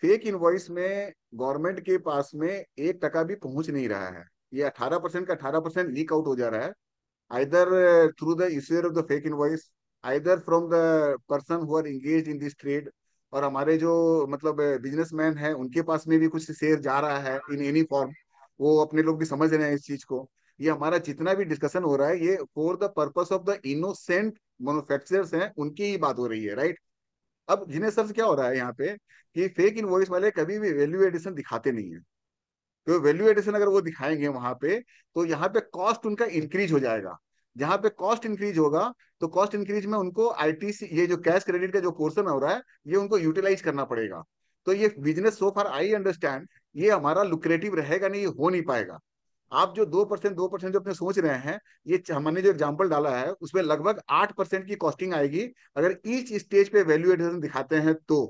E: फेक इनवॉइस में गवर्नमेंट के पास में 1 टका भी पहुंच नहीं रहा है। ये 18% का 18% लीक आउट हो जा रहा है, either through the issuer of the fake invoice, either from the person who are engage in this trade. और हमारे जो मतलब बिजनेसमैन है उनके पास में भी कुछ शेयर जा रहा है इन एनी फॉर्म। वो अपने लोग भी समझ रहे हैं इस चीज को। ये हमारा जितना भी डिस्कशन हो रहा है ये for the purpose of the innocent manufacturers हैं, उनकी ही बात हो रही है, राइट। अब जिन्हें सर क्या हो रहा है यहाँ पे कि फेक इनवॉइस वाले कभी भी वैल्यू एडिशन दिखाते नहीं है। तो वैल्यू एडिशन अगर वो दिखाएंगे वहां पे, तो यहाँ पे कॉस्ट उनका इंक्रीज हो जाएगा। जहां पे कॉस्ट इंक्रीज होगा, तो कॉस्ट इंक्रीज में उनको आईटीसी, ये जो कैश क्रेडिट का जो पोर्शन हो रहा है, ये उनको यूटिलाइज करना पड़ेगा। तो ये business so far I understand ये हमारा लुक्रेटिव रहेगा नहीं, ये हो नहीं पाएगा। आप जो 2% जो अपने सोच रहे हैं, ये हमने जो एग्जांपल डाला है उसमें लगभग 8% की कॉस्टिंग आएगी अगर ईच स्टेज पे वैल्यू एडिशन दिखाते हैं तो।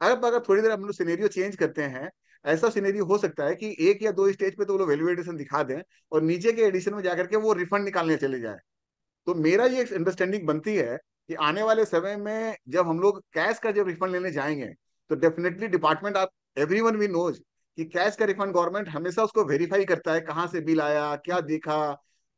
E: अब अगर थोड़ी देर हम लोग सिनेरियो चेंज करते हैं, ऐसा सिनेरियो हो सकता है कि 1 या 2 स्टेज पे तो वो लोग वैल्यू एडिशन दिखा दें और नीचे के एडिशन में जाकर के वो रिफंड निकालने चले जाए। तो मेरा ये अंडरस्टैंडिंग बनती है कि आने वाले समय में जब हम लोग कैश का जब रिफंड लेने जाएंगे, तो डेफिनेटली डिपार्टमेंट, आप एवरीवन वी नोज कि कैश का रिफंड गवर्नमेंट हमेशा उसको वेरीफाई करता है, कहाँ से बिल आया, क्या देखा,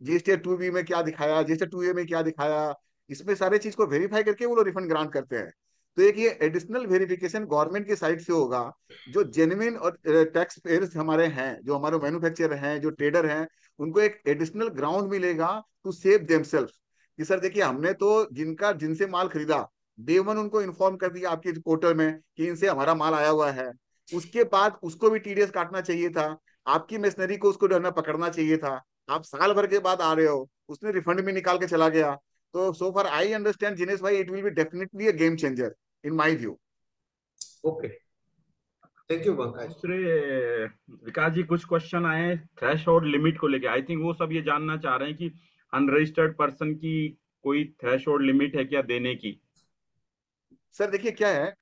E: जीएसटी 2B में क्या दिखाया, जीएसटी 2A में क्या दिखाया, इसमें सारे चीज को वेरीफाई करके वो लोग रिफंड ग्रांट करते हैं। तो एक ये एडिशनल वेरिफिकेशन गवर्नमेंट की साइड से होगा। जो जेन्युइन और टैक्स पेयर्स हमारे हैं, जो हमारे मैन्युफैक्चरर हैं, जो ट्रेडर हैं, उनको एक एडिशनल ग्राउंड मिलेगा टू सेव देमसेल्फ। कि सर देखिए, हमने तो जिनसे माल खरीदा, डे वन उनको इन्फॉर्म कर दिया आपके पोर्टल में कि इनसे हमारा माल आया हुआ है। उसके बाद उसको भी टीडीएस काटना चाहिए था, आपकी मशीनरी को उसको डरना पकड़ना चाहिए था। आप साल भर के बाद आ रहे हो, उसने रिफंड भी निकाल के चला गया। तो सो फार आई understand Jinesh bhai, it will be definitely a game changer in my view.
B: Okay, thank you Banka ji.
A: दूसरे विकास जी, कुछ क्वेश्चन आए हैं थ्रेश होल्ड लिमिट को लेके। आई थिंक वो सब ये जानना चाह रहे हैं कि अनरजिस्टर्ड पर्सन की कोई थ्रेश होल्ड लिमिट है क्या देने की?
E: सर देखिए क्या है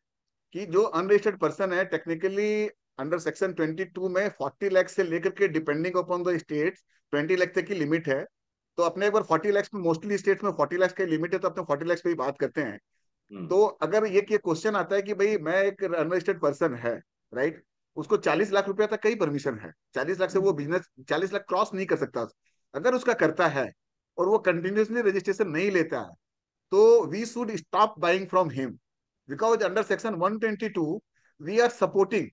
E: कि जो अनरजिस्टर्ड पर्सन है, टेक्निकली अंडर सेक्शन 22 में 40 लाख से लेकर के depending upon the state 20 lakh तक की लिमिट है। तो अपने एक बार 40 लाख में, मोस्टली स्टेट्स में 40 लाख की लिमिट है, तो अपने 40 लाख पे ही बात करते हैं। तो अगर ये क्वेश्चन आता है कि भाई मैं एक अनरजिस्टर्ड पर्सन है, राइट, उसको 40 लाख रुपया तक का ही परमिशन है, 40 लाख से वो बिजनेस 40 लाख क्रॉस नहीं कर सकता। अगर उसका करता है और वो कंटिन्यूसली रजिस्ट्रेशन नहीं लेता है, तो we should stop buying from him, because under section 122 we are supporting.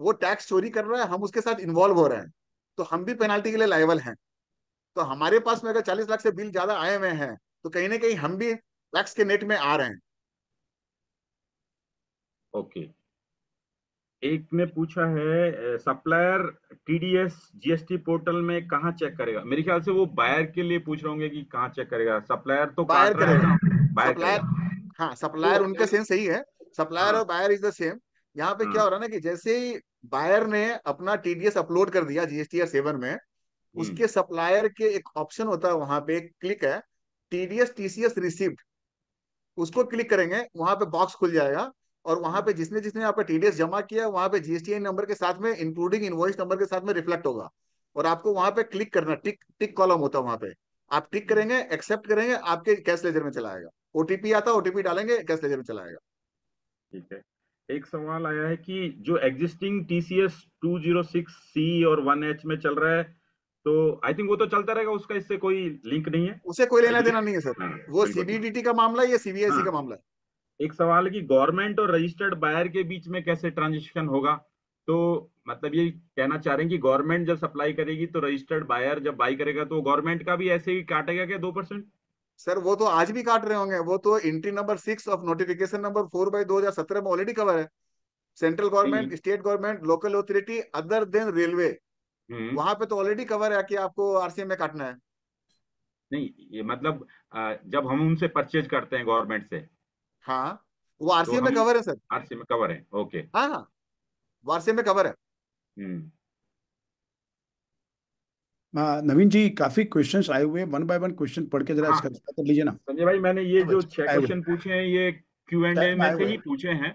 E: वो टैक्स चोरी कर रहा है, हम उसके साथ इन्वॉल्व हो रहे हैं, तो हम भी पेनाल्टी के लिए लायबल हैं। तो हमारे पास में अगर 40 लाख से बिल ज्यादा आए हुए हैं, तो कहीं ना कहीं हम भी टैक्स के नेट में आ रहे हैं।
A: ओके। एक ने पूछा है सप्लायर टीडीएस जीएसटी पोर्टल में कहाँ चेक करेगा? मेरे ख्याल से वो बायर के लिए पूछ रहे होंगे कि कहाँ चेक करेगा। सप्लायर तो
E: बायर
A: काट रहा है
E: करेगा,
A: ना, बायर
E: सप्लायर।
A: करेगा।
E: हाँ, सप्लायर
A: तो
E: उनका सेंस सही है, सप्लायर
A: हाँ
E: और बायर इज द सेम। यहाँ पे क्या
A: हाँ।
E: हो रहा है ना कि जैसे ही बायर ने अपना टीडीएस अपलोड कर दिया जीएसटी 7 में,
A: हम्म।
E: उसके सप्लायर के एक ऑप्शन होता है, वहां पे एक क्लिक है, टीडीएस टीसीएस रिसिप्ट। उसको क्लिक करेंगे, वहां पे बॉक्स खुल जाएगा, और वहां पे जिसने जिसने आपका टीडीएस जमा किया, वहां पे जीएसटी नंबर के साथ में इंक्लूडिंग इनवॉइस नंबर के साथ में रिफ्लेक्ट होगा। और आपको वहां पे क्लिक करना, टिक टिक कॉलम होता है वहां पे, आप टिक करेंगे, एक्सेप्ट करेंगे, आपके कैश लेजर में चला आएगा। ओटीपी आता है, ओटीपी डालेंगे, कैश लेजर में चला आएगा।
A: ठीक है। एक सवाल आया है कि जो एग्जिस्टिंग टीसीएस 206C और 1H में चल रहा है, तो आई थिंक वो तो चलता रहेगा, उसका इससे कोई लिंक नहीं है।
E: उसे कोई लेना
A: एग्जिस्ट,
E: देना नहीं है सर।
A: हाँ
E: वो
A: बिल्कुल।
E: सीबीडीटी का मामला है, ये सीबीआईसी
A: हाँ।
E: का मामला है।
A: एक सवाल है कि गवर्नमेंट और रजिस्टर्ड बायर के बीच में कैसे ट्रांजिशन होगा? तो मतलब ये कहना चाह रहे हैं कि गवर्नमेंट जब सप्लाई करेगी तो रजिस्टर्ड बायर जब बाई करेगा तो गवर्नमेंट का भी ऐसे ही काटेगा क्या 2%?
E: सर वो तो आज भी काट रहे होंगे, वो तो entry number 6 of notification number 4/2017 में ऑलरेडी कवर है। Central government, state government, local authority other than railway, वहां पे तो ऑलरेडी कवर है कि आपको आरसीएम में काटना है।
A: नहीं, ये मतलब जब हम उनसे परचेज करते हैं गवर्नमेंट से,
E: हाँ, वो
A: तो
E: आरसीएम में
A: हम
E: कवर है सर।
A: आरसी में कवर है। ओके।
E: हाँ हाँ, वो आरसीएम में कवर है।
A: हम्म।
C: नवीन जी, काफी क्वेश्चंस आए हुए हैं, वन बाय वन क्वेश्चन पढ़ के जरा
A: हाँ
C: इसका रिप्लाई कर लीजिए ना।
A: संजय भाई, मैंने ये जो 6
C: आए हुए
A: क्वेश्चन पूछे हैं ये Q&A
C: चैट में
A: में
C: आए
A: से
C: हुए
A: ही
C: हैं।
A: पूछे हैं,
C: हाँ,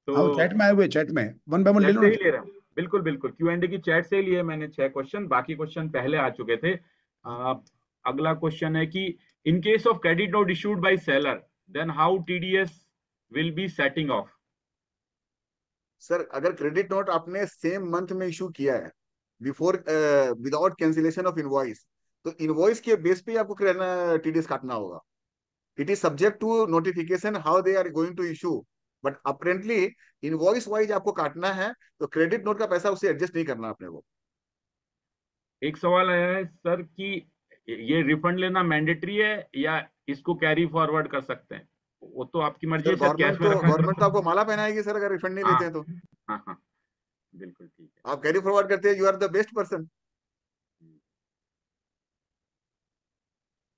A: तो
C: चैट में आए हुए, चैट में वन बाय वन ले
A: चैट
C: लो
A: से
C: ना।
A: ही ले रहा हूँ। बिल्कुल बिल्कुल, Q&A की चैट से ही लिए मैंने 6 क्वेश्चन, बाकी क्वेश्चन पहले आ चुके थे। अगला क्वेश्चन है कि in case of credit note issued by seller, then how TDS will be setting off.
E: Sir अगर क्रेडिट नोट आपने सेम मंथ में इशू किया है before without cancellation of invoice, तो इनवॉइस के बेस पे आपको टीडीएस काटना होगा। It is subject to notification how they are going to issue, but apparently invoice wise आपको काटना है, तो क्रेडिट नोट का पैसा उससे एडजस्ट नहीं करना अपने को।
A: एक सवाल आया है सर कि ये रिफंड लेना मैंडेटरी है या इसको कैरी फॉरवर्ड कर सकते हैं? वो तो आपकी मर्जी
E: सर
A: है सर, कैश में रखना
E: गवर्नमेंट तो आपको माला पहनाएगी सर अगर रिफंड नहीं
A: हाँ
E: लेते हैं तो।
A: हाँ हाँ, बिल्कुल ठीक है।
E: आप कैरी फॉरवर्ड करते हैं, you are the best person.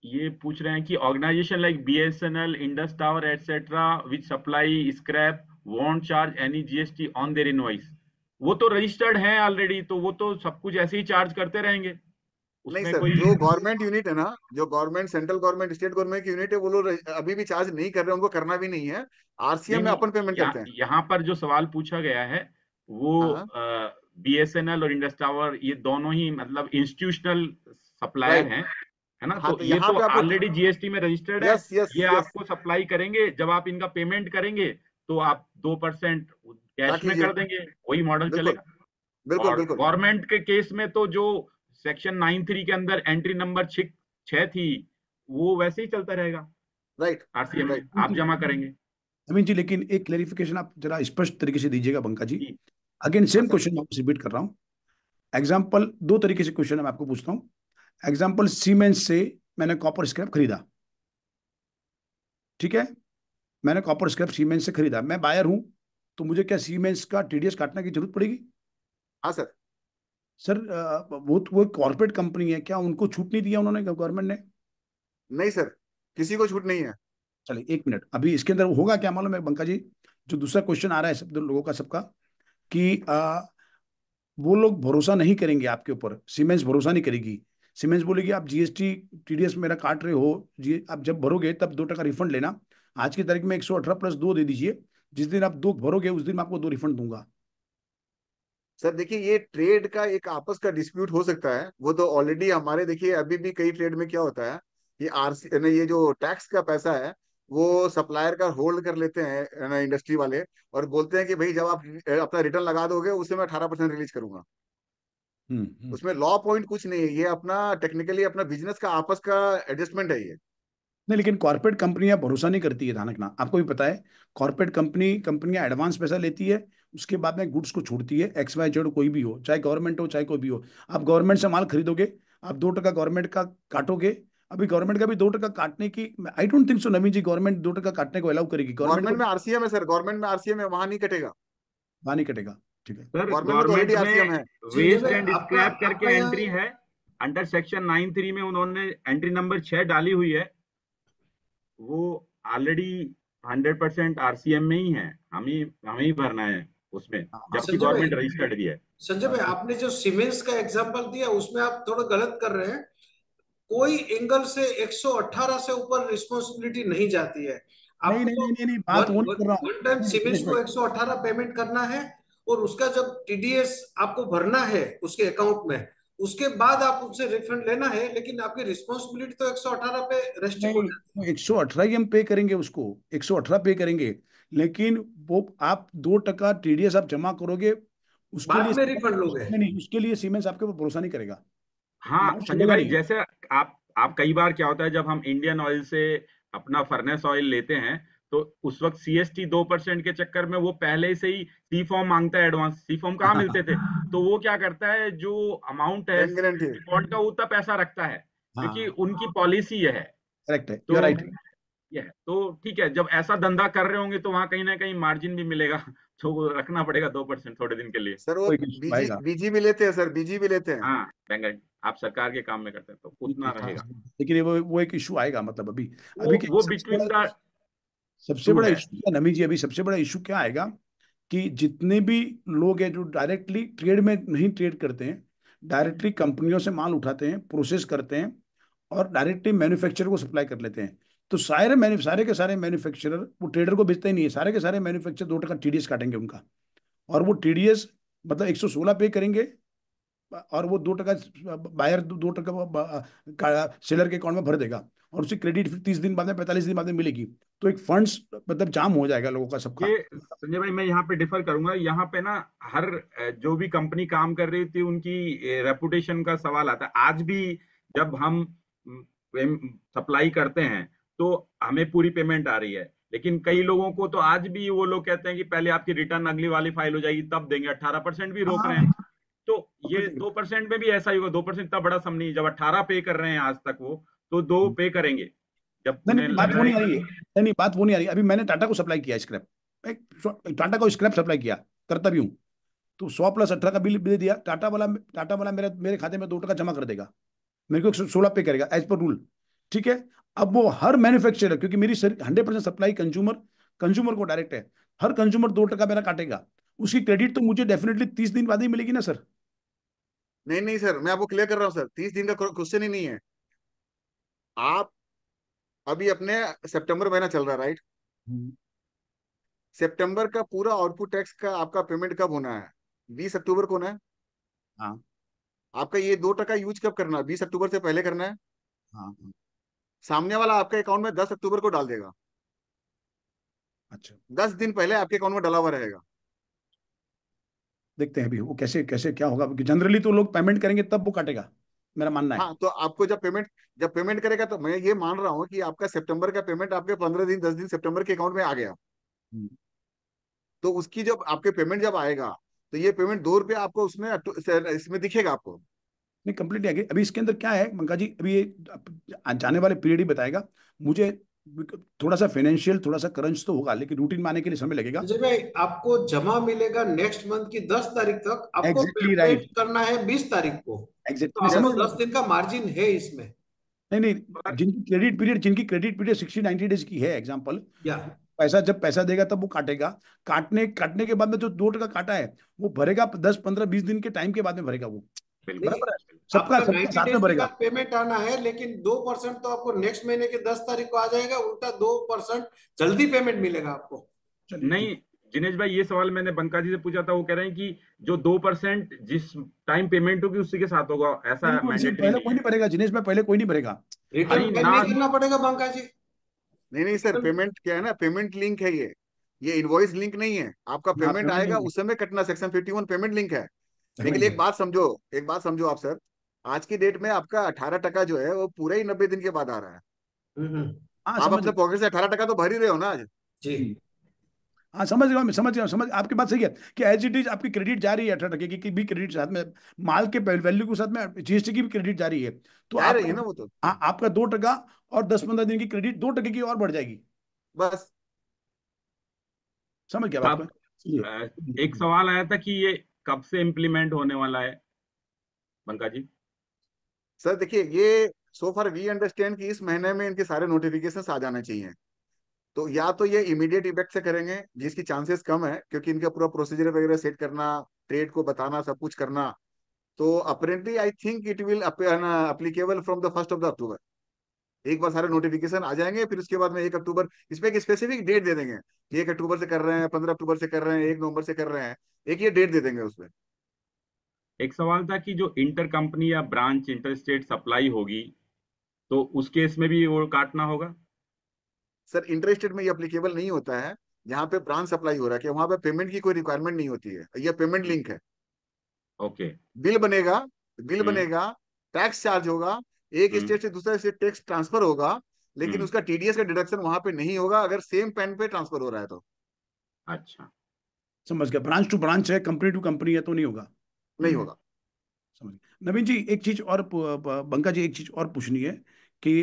A: ये पूछ रहे हैं कि organization like BSNL, Indus tower etcetera which supply scrap won't charge any GST on their invoice. वो तो रजिस्टर्ड हैं ऑलरेडी, तो वो तो सब कुछ ऐसे ही चार्ज करते रहेंगे,
E: नहीं
A: उसमें
E: सर,
A: कोई।
E: जो गवर्नमेंट यूनिट है ना, जो government, central government, state government की यूनिट है, वो लोग अभी भी चार्ज नहीं कर रहे, उनको करना भी नहीं है।
A: नहीं
E: आरसीएम में
A: नहीं,
E: अपन पेमेंट करते हैं।
A: यहाँ पर जो सवाल पूछा गया है वो
E: हाँ,
A: BSNL और इंडस टावर ये दोनों ही मतलब इंस्टीट्यूशनल सप्लायर
E: राइट।
A: हैं, है ना?
E: हाँ,
A: तो
E: तो
A: ये
E: यहाँ
A: तो
E: पे आपको,
A: ऑलरेडी GST में रजिस्टर्ड है।
E: यस यस
A: ये
E: यस,
A: आपको सप्लाई करेंगे, जब आप इनका पेमेंट करेंगे तो आप 2% कैश
E: काट
A: में कर
E: लीजिए।
A: देंगे, वही मॉडल
E: बिल्कुल
A: चलेगा।
E: बिल्कुल
A: और
E: बिल्कुल।
A: गवर्नमेंट के केस में तो जो सेक्शन 93 के अंदर एंट्री नंबर 6 थी, वो वैसे ही चलता रहेगा।
E: राइट
A: RCM में
E: राइट।
A: आप जमा करेंगे।
C: नवीन जी, लेकिन एक क्लेरिफिकेशन आप जरा स्पष्ट तरीके से दीजिएगा बंका जी।
A: जी।
C: अगेन
E: हाँ
C: सेम
E: सर।
C: क्वेश्चन मैं आपसे रिपीट कर रहा हूँ। एग्जाम्पल दो तरीके से क्वेश्चन मैं आपको पूछता हूँ। एग्जाम्पल, सीमेंस से मैंने कॉपर स्क्रैप खरीदा, ठीक है? मैंने कॉपर स्क्रैप सीमेंस से खरीदा, मैं बायर हूं, तो मुझे क्या सीमेंस का टीडीएस काटने की जरूरत पड़ेगी?
E: हाँ सर।
C: सर वो कॉर्पोरेट कंपनी है, क्या उनको छूट नहीं दिया उन्होंने, गवर्नमेंट ने?
E: नहीं सर, किसी को छूट नहीं है।
C: चलिए एक मिनट, अभी इसके अंदर होगा क्या मालूम है बंका जी? जो दूसरा क्वेश्चन आ रहा है सब लोगों का सबका, कि वो लोग भरोसा नहीं करेंगे आपके ऊपर, सीमेंस भरोसा नहीं करेगी। सीमेंस बोलेगी आप जीएसटी टीडीएस मेरा काट रहे हो जी, आप जब भरोगे तब 2% रिफंड लेना। आज की तारीख में 118+2 दे दीजिए, जिस दिन आप 2 भरोगे उस दिन मैं आपको 2 रिफंड दूंगा।
E: सर देखिए, ये ट्रेड का एक आपस का डिस्प्यूट हो सकता है, वो तो ऑलरेडी हमारे, देखिए अभी भी कई ट्रेड में क्या होता है, ये आरसी ने ये जो टैक्स का पैसा है वो सप्लायर का होल्ड कर लेते हैं ना इंडस्ट्री वाले, और बोलते हैं कि भाई जब आप अपना रिटर्न लगा दोगे उससे मैं 18% रिलीज करूंगा।
C: हम्म।
E: उसमें लॉ पॉइंट कुछ नहीं है, ये अपना टेक्निकली अपना बिजनेस का आपस का एडजस्टमेंट है ये।
C: नहीं, लेकिन कॉर्पोरेट कंपनियां भरोसा नहीं करती है, ध्यान रखना, आपको भी पता है। कॉर्पोरेट कंपनियां एडवांस पैसा लेती है, उसके बाद में गुड्स को छोड़ती है, XYZ कोई भी हो, चाहे गवर्नमेंट हो चाहे कोई भी हो। आप गवर्नमेंट से माल खरीदोगे, आप 2% गवर्नमेंट का काटोगे। अभी गवर्नमेंट का भी 2% काटने की, I don't think so Naveen ji, government 2% काटने को अलाउ करेगी? गवर्नमेंट
E: गवर्नमेंट
C: को
E: में आरसीएम है सर, गवर्नमेंट में आरसीएम है, वहां नहीं कटेगा।
C: वहां नहीं कटेगा, ठीक है?
A: सर
E: गवर्नमेंट में तो ऑलरेडी
A: गवर्नमेंट
E: आरसीएम
A: में
E: है।
B: संजय
A: वेस्ट
B: भाई,
A: एंड
B: आपका
A: स्क्रैप करके
B: आपका
A: एंट्री
B: यहाँ
A: है, अंडर सेक्शन 93 में उन्होंने एंट्री नंबर 6 डाली हुई है, वो ऑलरेडी 100% RCM में ही है, हमें ही भरना है उसमें,
C: हाँ,
A: जबकि
B: संजय भाई,
A: गवर्नमेंट रजिस्टर्ड भी है।
B: संजय भाई, आपने जो सीमेंस का एग्जांपल दिया उसमें आप थोड़ा गलत कर रहे हैं। कोई एंगल से 118 से ऊपर रिस्पॉन्सिबिलिटी नहीं जाती है।
C: नहीं नहीं
B: आपको
C: नहीं नहीं नहीं, बात
B: वन
C: वो नहीं
B: वन
C: कर रहा
B: वन टाइम
C: हूँ
B: सीमेंस
C: सुरेश
B: को
C: भाई।
B: 118 पेमेंट करना है, और उसका जब टीडीएस आपको भरना है उसके अकाउंट में, उसके बाद आप उससे रिफंड लेना है, लेकिन आपकी रिस्पॉन्सिबिलिटी तो 118 पे रेस्ट्रिक्ट हो
C: नहीं,
B: जाती है।
C: 118 ही हम पे करेंगे उसको, 118 पे करेंगे, लेकिन वो आप 2% टीडीएस आप जमा करोगे, उसके लिए
B: बाद में रिफंड लोगे।
C: नहीं नहीं, उसके लिए सीमेंस आपके ऊपर भरोसा नहीं करेगा,
A: हाँ
C: माल
A: संजय
C: छोड़ेगा
A: भाई,
C: नहीं।
A: जैसे आप कई बार क्या होता है जब हम इंडियन ऑयल से अपना फर्नेस ऑयल लेते हैं, तो उस वक्त CST 2% के चक्कर में वो पहले से ही सी फॉर्म मांगता है, एडवांस सी फॉर्म कहाँ मिलते थे, तो वो क्या करता है, जो अमाउंट है
E: बैंक गारंटी।
A: रिकॉर्ड का उतना पैसा रखता है, क्योंकि
C: हाँ
A: उनकी पॉलिसी है
C: करेक्ट है,
F: तो
C: यू आर राइट।
F: ये है, तो ठीक है, जब ऐसा धंधा कर रहे होंगे तो वहां कहीं ना कहीं मार्जिन भी मिलेगा, तो वो रखना पड़ेगा 2% थोड़े दिन के लिए।
E: सर वो
C: कोई इशू
E: बीजी
C: आएगा।
E: बीजी भी लेते हैं सर, बीजी भी लेते हैं।
F: हाँ, बैंक आप सरकार के काम में करते हैं तो उतना रहेगा।
C: लेकिन वो एक इशू आएगा, मतलब अभी क्या
F: वो बिटवीन द
C: सबसे
F: टू
C: बड़ा
F: है।
C: इशू क्या नमी जी, अभी सबसे बड़ा इशू क्या आएगा कि जितने भी लोग हैं जो डायरेक्टली ट्रेड में नहीं ट्रेड करते हैं, डायरेक्टली कंपनियों से माल उठाते हैं, प्रोसेस करते हैं और डायरेक्टली मैन्युफैक्चरर को सप्लाई कर लेते हैं, तो सारे के सारे मैन्युफैक्चरर वो ट्रेडर को बेचते ही नहीं है, सारे के सारे मैन्युफैक्चरर 2% टीडीएस काटेंगे उनका, और वो टीडीएस मतलब 116 पे करेंगे, और वो 2% बायर 2% सेलर के अकाउंट में भर देगा, और उसकी क्रेडिट फिर 30 दिन बाद में 45 दिन बाद में मिलेगी, तो एक फंड्स मतलब जाम हो जाएगा लोगों का सबका।
F: ये संजय भाई, मैं यहाँ पे डिफर करूंगा। यहाँ पे ना हर जो भी कंपनी काम कर रही थी उनकी रेपुटेशन का सवाल आता है। आज भी जब हम सप्लाई करते हैं तो हमें पूरी पेमेंट आ रही है, लेकिन कई लोगों को तो आज भी वो लोग कहते हैं कि पहले आपकी रिटर्न अगली वाली फाइल हो जाएगी तब देंगे, 18% भी रोक रहे हैं। तो ये 2% में भी ऐसा ही होगा। 2% इतना बड़ा सम नहीं, जब 18 पे कर रहे हैं आज तक वो, तो 2 पे करेंगे जब
C: नहीं
F: उन्हें
C: नहीं,
F: लग
C: बात वो
F: रहा
C: नहीं आ
F: है
C: रही है, नहीं नहीं, बात वो नहीं आ रही। अभी मैंने टाटा को सप्लाई किया स्क्रैप, टाटा को स्क्रैप सप्लाई किया, करता भी हूँ, तो 100+18 का बिल दे दिया, टाटा वाला मेरे मेरे खाते में 2% जमा कर देगा, मेरे को 16 पे करेगा एज पर रूल, ठीक है। अब वो हर मैन्युफैक्चरर, क्योंकि मेरी 100% सप्लाई कंज्यूमर कंज्यूमर को डायरेक्ट है, हर कंज्यूमर 2% मेरा काटेगा, उसकी क्रेडिट तो मुझे डेफिनेटली 30 दिन बाद ही मिलेगी ना सर।
E: नहीं नहीं सर, मैं आपको क्लियर कर रहा हूँ सर, 30 दिन का क्वेश्चन ही नहीं है। आप अभी अपने सितंबर महीना चल रहा है, राइट? सितंबर का पूरा आउटपुट टैक्स का आपका पेमेंट कब होना है? 20 अक्टूबर को होना है।
C: हाँ
E: आपका ये 2% यूज कब करना है? 20 अक्टूबर से पहले करना है।
C: हाँ हाँ,
E: सामने वाला आपके अकाउंट में 10 अक्टूबर को डाल देगा,
C: अच्छा
E: 10 दिन पहले आपके अकाउंट में डाला हुआ रहेगा।
C: देखते हैं अभी वो कैसे कैसे क्या होगा, क्योंकि जनरली तो लोग पेमेंट करेंगे तब वो काटेगा, मेरा मानना है।
E: हाँ, तो आपको जब पेमेंट करेगा, तो मैं ये मान रहा हूँ कि आपका सितंबर का पेमेंट आपके 15 दिन 10 दिन सितंबर के अकाउंट में आ गया,
C: हम्म।
E: तो उसकी जब आपके पेमेंट जब आएगा, तो ये पेमेंट 2 रुपये आपको उसमें इसमें दिखेगा आपको।
C: नहीं कंप्लीटली आगे, अभी इसके अंदर क्या है मंका जी, अभी ये जाने वाले पीरियड ही बताएगा मुझे, थोड़ा सा फाइनेंशियल थोड़ा सा क्रंच तो होगा, लेकिन रूटीन में आने के लिए समय लगेगा।
B: अजय भाई, आपको जमा मिलेगा नेक्स्ट मंथ की 10 तारीख तक, आपको
C: एग्जैक्टली
B: पेमेंट
C: राइट,
B: करना है 20 तारीख को,
C: एग्जैक्टली
B: तो
C: मैं
B: आपको
C: समझ रहा
B: 10
C: हूँ।
B: दिन का मार्जिन है इसमें।
C: नहीं नहीं, जिनकी क्रेडिट पीरियड 60-90 डेज की है एग्जाम्पल,
B: या
C: जब पैसा देगा तब वो काटेगा, काटने के बाद में जो 2% काटा है वो भरेगा 10-15-20 दिन के टाइम के बाद में भरेगा वो,
F: बिल्कुल।
B: नहीं,
C: बराबर है, सबका
B: आपका
C: सबका
B: 90
C: साथ
B: डेज
C: में
B: के
C: भरेगा।
B: बाद पेमेंट आना है, लेकिन 2% तो आपको नेक्स्ट महीने के 10 तारीख को आ जाएगा, उल्टा 2% जल्दी पेमेंट मिलेगा आपको।
C: चलिए
F: नहीं
C: ठीक।
F: जिनेश भाई, ये सवाल मैंने बंका जी से पूछा था, वो कह रहे हैं कि जो 2% जिस टाइम पेमेंट होगी उसी के साथ होगा,
C: नहीं
F: ऐसा
C: नहीं, वैसे
F: मैंडेटरी
C: पहले
F: नहीं
C: कोई
F: है।
C: नहीं भरेगा जिनेश में, पहले कोई नहीं भरेगा।
B: रिटर्न
F: अरे
B: फाइल
F: ना,
B: नहीं करना पड़ेगा बंका जी।
E: नहीं नहीं सर, पेमेंट क्या है ना, पेमेंट लिंक है ये इनवॉइस लिंक नहीं है। आपका
C: हाँ
E: पेमेंट
C: पेमेंट
E: आएगा
C: नहीं,
E: उस समय कटना, सेक्शन 51 पेमेंट लिंक है। लेकिन
C: पेमेंट नहीं।
E: एक बात समझो आप सर, आज की डेट में आपका 18% जो है वो पूरे ही 90 दिन के बाद आ रहा है।
C: हाँ
E: आप
C: समझ
E: अपने पॉकेट से 18% तो भर ही रहे हो ना आज।
B: जी।
C: हाँ समझ रहा हूँ, मैं समझ रहा हूँ, समझ आपकी बात सही है कि एज इट इज आपकी क्रेडिट जा रही है 18% की भी क्रेडिट साथ में, माल के वैल्यू के साथ में जीएसटी की भी क्रेडिट जा रही है, तो
E: जा रही है
C: आपका,
E: ना वो तो।
C: हाँ आपका 2% और 10-15 दिन की क्रेडिट 2% की और बढ़ जाएगी।
E: बस
C: समझ गया बात को,
F: अब एक
C: चलिए।
F: सवाल आया था कि ये कब से इम्प्लीमेंट होने वाला है बंका जी?
E: सर देखिए, ये सो फार वी अंडरस्टैंड कि इस महीने में इनके सारे नोटिफिकेशन आ जाने चाहिए। तो या तो ये इमीडिएट इफेक्ट से करेंगे, जिसकी चांसेस कम है, क्योंकि इनका पूरा प्रोसीजर वगैरह सेट करना, ट्रेड को बताना, सब कुछ करना। तो apparently I think it will applicable from the 1 अक्टूबर। एक बार सारे नोटिफिकेशन आ जाएंगे, फिर उसके बाद में 1 अक्टूबर, इस पे एक स्पेसिफिक डेट दे देंगे कि 1 अक्टूबर से कर रहे हैं, 15 अक्टूबर से कर रहे हैं, 1 नवंबर से कर रहे हैं, एक ये डेट दे देंगे उसमें।
F: एक सवाल था कि जो इंटर कंपनी या ब्रांच इंटर स्टेट सप्लाई होगी, तो उस केस में भी वो काटना होगा?
E: सर इंटरेस्टेड में ये अप्लीकेबल नहीं होता है। जहाँ पे ब्रांच सप्लाई हो रहा है, कि वहां पे पेमेंट की कोई रिक्वायरमेंट नहीं होती है, ये पेमेंट लिंक है।
F: ओके।
E: बिल बनेगा, बिल
F: हम्म
E: बनेगा, टैक्स चार्ज होगा, एक
F: हम्म
E: स्टेट से दूसरे स्टेट टैक्स ट्रांसफर होगा, लेकिन
F: हम्म
E: उसका टीडीएस का डिडक्शन वहां पे नहीं होगा अगर सेम पेन पे ट्रांसफर हो रहा है तो।
F: अच्छा।
C: समझ गया, ब्रांच टू ब्रांच है, कंपनी टू कंपनी है तो नहीं होगा।
E: नहीं होगा।
C: समझ गया। नवीन जी एक चीज और बंका जी एक चीज और पूछनी है कि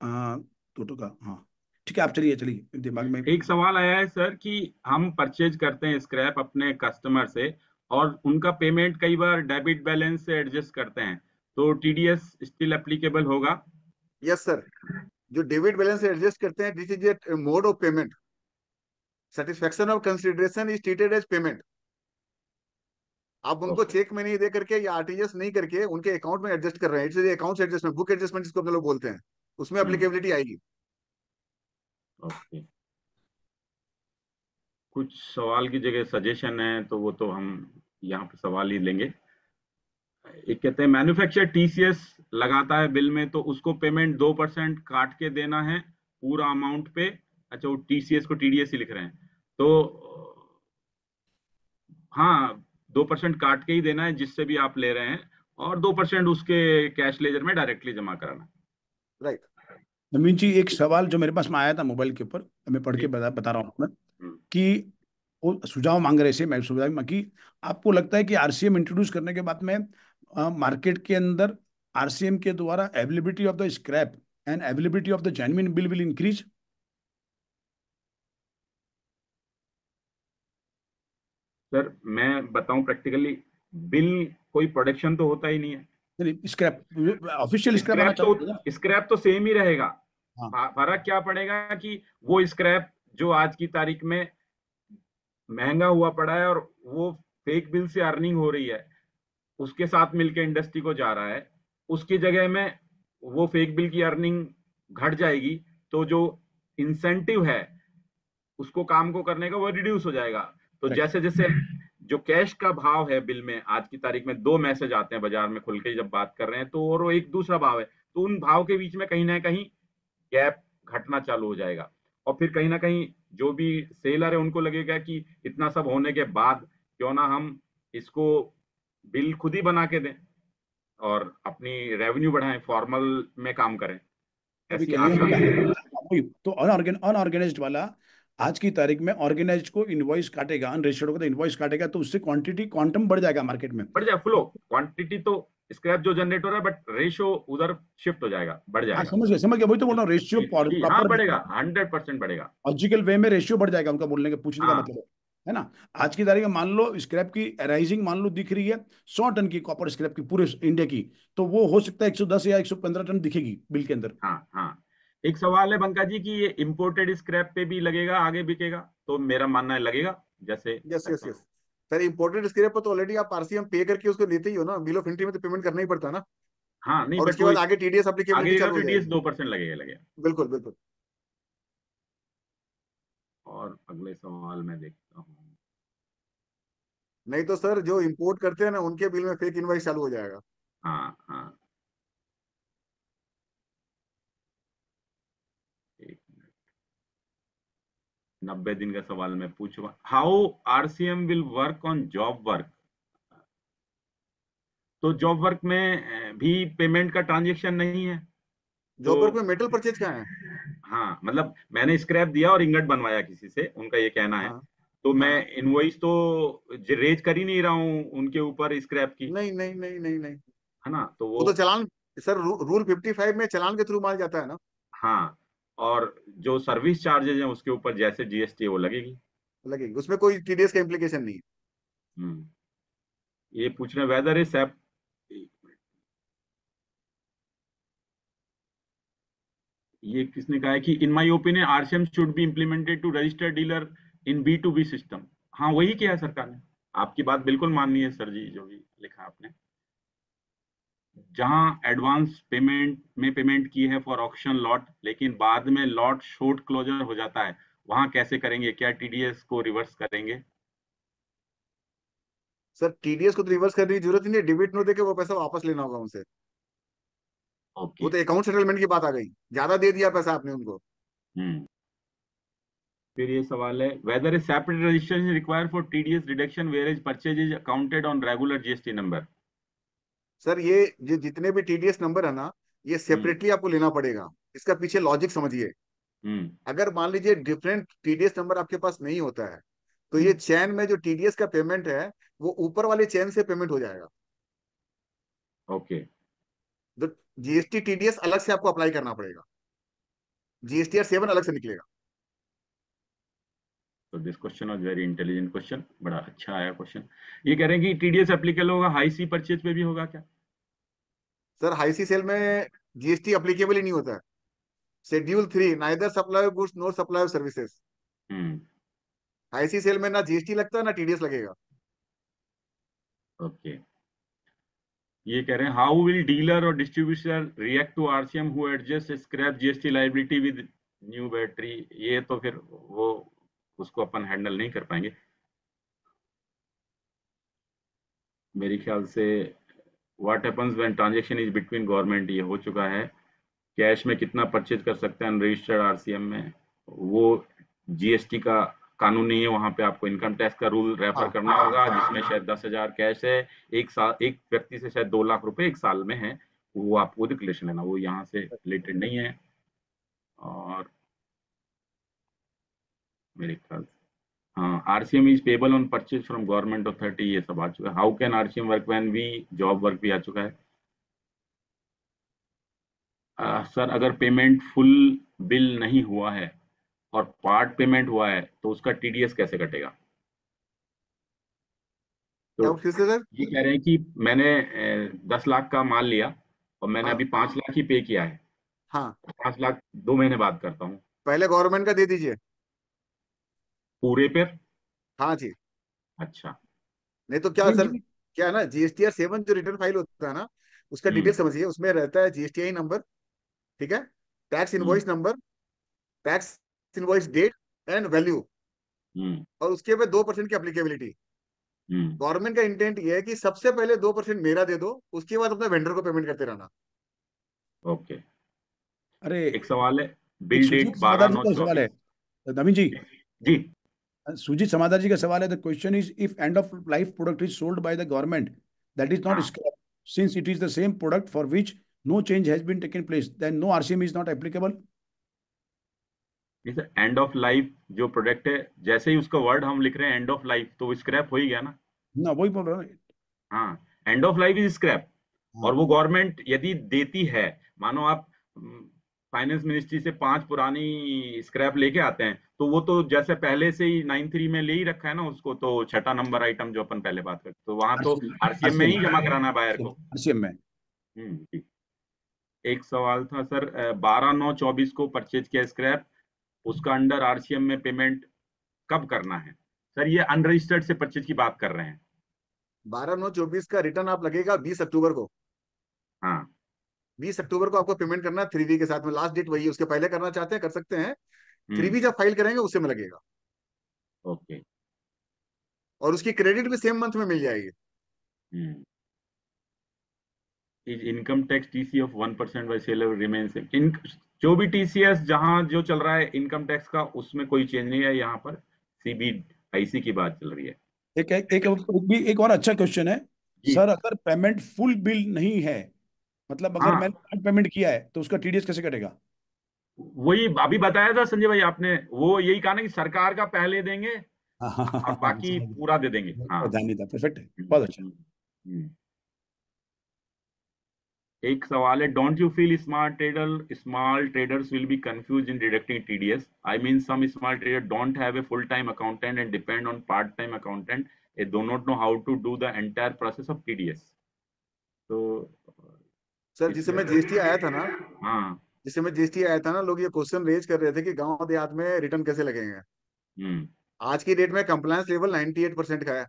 C: टोटो का, हाँ ठीक है, आप चलिए चलिए, दिमाग में।
F: एक सवाल आया है सर कि हम परचेज करते हैं स्क्रैप अपने कस्टमर से और उनका पेमेंट कई बार डेबिट बैलेंस से एडजस्ट करते हैं, तो टीडीएस स्टिल एप्लीकेबल होगा?
E: यस सर, जो डेबिट बैलेंस से एडजस्ट करते हैं, this is a mode of payment. Satisfaction of consideration is treated as payment. आप उनको
F: ओके।
E: चेक में नहीं दे करके या आरटीजीएस नहीं करके उनके अकाउंट में एडजस्ट कर रहे हैं, it's account adjustment, book adjustment जिसको हम लोग बोलते हैं, उसमें एप्लीकेबिलिटी आएगी।
F: ओके। कुछ सवाल की जगह सजेशन है तो वो तो हम यहाँ पे सवाल ही लेंगे। एक कहते हैं मैन्युफैक्चर टीसीएस लगाता है बिल में, तो उसको पेमेंट 2% काट के देना है पूरा अमाउंट पे। अच्छा, वो टीसीएस को टीडीएस ही लिख रहे हैं, तो हाँ 2% काट के ही देना है जिससे भी आप ले रहे हैं, और 2% उसके कैश लेजर में डायरेक्टली जमा कराना।
E: राइट।
C: नवीन जी, एक सवाल जो मेरे पास में आया था मोबाइल के ऊपर, मैं पढ़ के बता रहा हूँ मैं, कि वो सुझाव मांग रहे थे, मैं सुझाव मांग कि आपको लगता है कि आरसीएम इंट्रोड्यूस करने के बाद में मार्केट के अंदर आरसीएम के द्वारा availability of the scrap and availability of the genuine bill will increase?
F: Sir मैं बताऊं प्रैक्टिकली, बिल कोई प्रोडक्शन तो होता ही नहीं है।
C: स्क्रैप ऑफिशियल स्क्रैप आना चालू हो गया।
F: स्क्रैप तो सेम ही रहेगा।
C: हाँ,
F: फर्क क्या पड़ेगा कि वो स्क्रैप जो आज की तारीख में महंगा हुआ पड़ा है और वो फेक बिल से अर्निंग हो रही है, उसके साथ मिलके इंडस्ट्री को जा रहा है, उसकी जगह में वो फेक बिल की अर्निंग घट जाएगी, तो जो इंसेंटिव है उसको काम को करने का वो रिड्यूस हो जाएगा। तो
C: correct.
F: जैसे जैसे जो कैश का भाव है बिल में, आज की तारीख में 2 मैसेज आते हैं बाजार में खुल के जब बात कर रहे हैं, तो और एक दूसरा भाव है, तो उन भाव के बीच में कहीं ना कहीं गैप घटना चालू हो जाएगा। और फिर कहीं ना कहीं जो भी सेलर है उनको लगेगा कि इतना सब होने के बाद क्यों ना हम इसको बिल खुद ही बना के दें और अपनी रेवेन्यू बढ़ाएं, फॉर्मल में काम करें।
C: अभी
F: ऐसी
C: कहेंगे
F: आशा है।
C: तो अनऑर्गेनाइज्ड वाला आज की तारीख में ऑर्गेनाइज्ड को इनवॉइस काटेगा, अनरजिस्टर्ड को तो इनवॉइस काटेगा, तो उससे क्वांटिटी क्वांटम बढ़ जाएगा मार्केट में।
F: बढ़ जाए फ्लो, क्वांटिटी तो स्क्रैप जो जनरेट हो रहा है, बट रेशियो उधर शिफ्ट हो जाएगा, बढ़
C: हाँ,
F: जाएगा।
C: समझ गया, वही तो बोल रहा हूँ, रेशियो
F: हाँ
C: प्रॉपर
F: बढ़ेगा, 100% बढ़ेगा।
C: लॉजिकल वे में रेशियो बढ़ जाएगा, उनका बोलने का पूछने का
F: हाँ
C: मतलब है ना। आज की तारीख में मान लो स्क्रैप की राइजिंग मान लो दिख रही है 100 टन की कॉपर स्क्रैप की पूरे इंडिया की, तो वो हो सकता है 110 या 115 टन दिखेगी बिल के अंदर।
F: हाँ हाँ। एक सवाल है बंका जी कि ये इम्पोर्टेड स्क्रैप पे भी लगेगा, आगे बिकेगा? तो मेरा मानना है लगेगा, जैसे
E: yes yes yes sir, imported scrap पर तो ऑलरेडी आप आरसीएम पे करके उसको लेते ही हो ना, बिल ऑफ एंट्री में तो पेमेंट करना ही पड़ता है ना।
F: हाँ नहीं,
E: और
F: बट
E: उसके
F: वो
E: बाद आगे टीडीएस एप्लीकेबिलिटी
F: आगे
E: चालू हो
F: टीडीएस
E: जाएगी।
F: 2% लगेगा।
E: बिल्कुल बिल्कुल।
F: और अगले सवाल में देखता हूँ।
E: नहीं तो सर जो इंपोर्ट करते हैं ना उनके बिल में फेक इनवाइस चालू हो जाएगा।
F: हाँ हाँ, एक 90 दिन का सवाल मैं पूछूंगा। How RCM will work on job work? तो जॉब वर्क में भी पेमेंट का ट्रांजेक्शन नहीं है,
E: जॉब वर्क
F: तो
E: में मेटल परचेज कहाँ है?
F: हाँ मतलब मैंने स्क्रैप दिया और इंगट बनवाया किसी से, उनका ये कहना है,
E: हाँ
F: तो मैं
E: हाँ।
F: इनवॉइस तो रेज कर ही नहीं रहा हूँ उनके ऊपर स्क्रैप की,
E: नहीं नहीं नहीं नहीं नहीं,
F: है ना, तो
E: वो
F: वो
E: तो चालान, सर रूल 55 में चालान के थ्रू माल जाता है ना।
F: हाँ। और जो सर्विस चार्जेस हैं उसके ऊपर जैसे जीएसटी है वो लगेगी।
E: लगेगी, उसमें कोई टीडीएस का इम्प्लीकेशन नहीं है।
F: हम्म। ये पूछ रहे वेदर इज एप, ये किसने कहा है कि in my opinion RCM should be implemented to registered dealer in B to B system. हाँ वही किया है सरकार ने, आपकी बात बिल्कुल माननी है सर जी, जो भी लिखा आपने। जहां एडवांस पेमेंट में पेमेंट की है फॉर ऑक्शन लॉट, लेकिन बाद में लॉट शॉर्ट क्लोजर हो जाता है, वहां कैसे करेंगे? क्या टीडीएस को रिवर्स करेंगे?
E: सर टीडीएस को तो रिवर्स करने की जरूरत ही नहीं है, डेबिट नोट देके वो पैसा वापस लेना होगा उनसे। वो
F: ओके।
E: तो अकाउंट सेटलमेंट की बात आ गई, ज्यादा दे दिया पैसा आपने उनको।
F: हम्म। फिर ये सवाल है whether a separate registration required for TDS deduction where is purchase is accounted on regular GST number?
E: Sir ये जितने भी टीडीएस नंबर है ना, ये
F: हम्म
E: सेपरेटली आपको लेना पड़ेगा। इसका पीछे लॉजिक समझिए।
F: हम्म
E: अगर मान लीजिए डिफरेंट टीडीएस नंबर आपके पास नहीं होता है, तो ये
F: हम्म।
E: चैन में जो टीडीएस का पेमेंट है वो ऊपर वाले चैन से पेमेंट हो जाएगा।
F: ओके।
E: तो जीएसटी टीडीएस अलग से आपको अप्लाई करना पड़ेगा। GSTR 7 अलग से निकलेगा।
F: तो this question was very intelligent question, बड़ा अच्छा आया क्वेश्चन। ये कह रहे हैं कि TDS एप्लीकेबल होगा हाई सी परचेज पे भी होगा क्या?
E: सर हाई सी सेल में GST अप्लीकेबल ही नहीं होता है। Schedule 3 neither supply of goods nor supply of services. High sea sale में ना GST लगता है ना TDS लगेगा।
F: ओके। ये कह रहे हैं हाउ विल डीलर और distributor react to RCM who adjust scrap GST liability with new battery? ये तो फिर वो उसको अपन हैंडल नहीं कर पाएंगे मेरे ख्याल से। What happens when transaction is between government, ये हो चुका है। कैश में कितना परचेज कर सकते हैं अनरजिस्टर्ड RCM में, वो GST का कानून नहीं है। वहां पे आपको इनकम टैक्स का रूल रेफर करना होगा, जिसमें शायद 10,000 कैश है, एक साल एक व्यक्ति से शायद 2 लाख रुपए एक साल में है, वो आपको डिक्लेरेशन लेना, वो यहाँ से रिलेटेड नहीं है। और मेरे ख्याल से हाँ, RCM is payable on purchase from government authority, ये सब आ चुका है। How can RCM work when we job work भी आ चुका है। सर अगर पेमेंट फुल बिल नहीं हुआ है और पार्ट पेमेंट हुआ है तो उसका TDS कैसे कटेगा? तो
E: फिर से सर
F: ये कह रहे हैं कि मैंने 10 लाख का माल लिया और मैंने
E: हाँ
F: अभी 5 लाख ही पे किया है,
E: हाँ
F: 5 लाख 2 महीने बाद करता हूँ
E: पहले गवर्नमेंट का दे दीजिए।
F: पूरे पर।
E: हाँ जी,
F: अच्छा।
E: नहीं तो क्या सर, क्या है ना GSTR 7 जो रिटर्न फाइल होता है ना, उसका डिटेल समझिए। उसमें रहता है GSTI नंबर, ठीक है, tax invoice number, tax invoice date and value, और उसके पे 2% की अप्लीकेबिलिटी। गवर्नमेंट का इंटेंट ये है कि सबसे पहले 2% मेरा दे दो, उसके बाद अपने वेंडर को पेमेंट करते रहना।
F: ओके।
C: अरे
F: एक सवाल है,
C: एक
F: बिल
C: सुजीत
F: डेट
C: समादार जी का सवाल
F: 12/9/24।
C: है नवीन जी।
F: जी।
C: सुजीत समादार जी का सवाल है, the question is if end of life product is sold by the government that is not
F: हाँ,
C: scrap since it is the same product for which no change has been taken place then no RCM is not applicable.
F: जैसे एंड ऑफ लाइफ जो प्रोडक्ट है, जैसे ही उसका वर्ड हम लिख रहे हैं एंड ऑफ लाइफ, तो वो स्क्रैप हो ही गया ना।
C: ना वही बोल रहा हूँ।
F: हाँ, and of life is scrap. और वो गवर्नमेंट यदि देती है, मानो आप फाइनेंस मिनिस्ट्री से 5 पुरानी स्क्रैप लेके आते हैं, तो वो तो जैसे पहले से ही 9(3) में ले ही रखा है ना उसको, तो छठा नंबर आइटम जो अपन पहले बात करते, तो वहां तो RCM में ही जमा कराना है बायर को।
C: RCM में।
F: जी। एक सवाल था सर, 12/9/24 को परचेज किया स्क्रैप, उसका अंडर RCM में पेमेंट कब करना है? सर ये अनरजिस्टर्ड से परचेज की बात कर रहे हैं।
E: 12/9/24 का रिटर्न आप लगेगा 20 अक्टूबर को।
F: हाँ
E: 20 अक्टूबर को आपको पेमेंट करना है 3V के साथ में, लास्ट डेट वही है। उसके पहले करना चाहते हैं कर सकते हैं, 3V जब फाइल करेंगे उससे में लगेगा।
F: ओके।
E: और उसकी क्रेडिट भी सेम मंथ में मिल जाएगी।
F: Is income tax TC of 1% by seller remains in, जो भी TCS जहां जो चल रहा है इनकम टैक्स का, उसमें कोई चेंज नहीं है। यहाँ पर CBIC की बात चल रही है।
C: एक और अच्छा क्वेश्चन है
F: जी।
C: सर, अगर पेमेंट फुल बिल नहीं है, मतलब अगर
F: हाँ,
C: मैंने पार्ट पेमेंट किया है तो उसका TDS कैसे कटेगा?
F: वही अभी बताया था संजय भाई आपने, वो यही कहा ना कि सरकार का पहले देंगे और बाकी पूरा दे देंगे। हाँ।
C: ध्यान नहीं था, परफेक्ट है, बहुत अच्छा।
F: एक सवाल है, don't you feel small traders will be confuse in deducting TDS? I mean some small trader don't have a full time accountant and depend on part time accountant, they do not know how to do the entire process of TDS। तो
E: सर जिस समय GST आया था ना,
F: हाँ।
E: जिस समय GST आया था ना, लोग ये क्वेश्चन रेज कर रहे थे कि गांव देहात में रिटर्न कैसे लगेंगे। आज की डेट में कंप्लायंस लेवल 98% का है।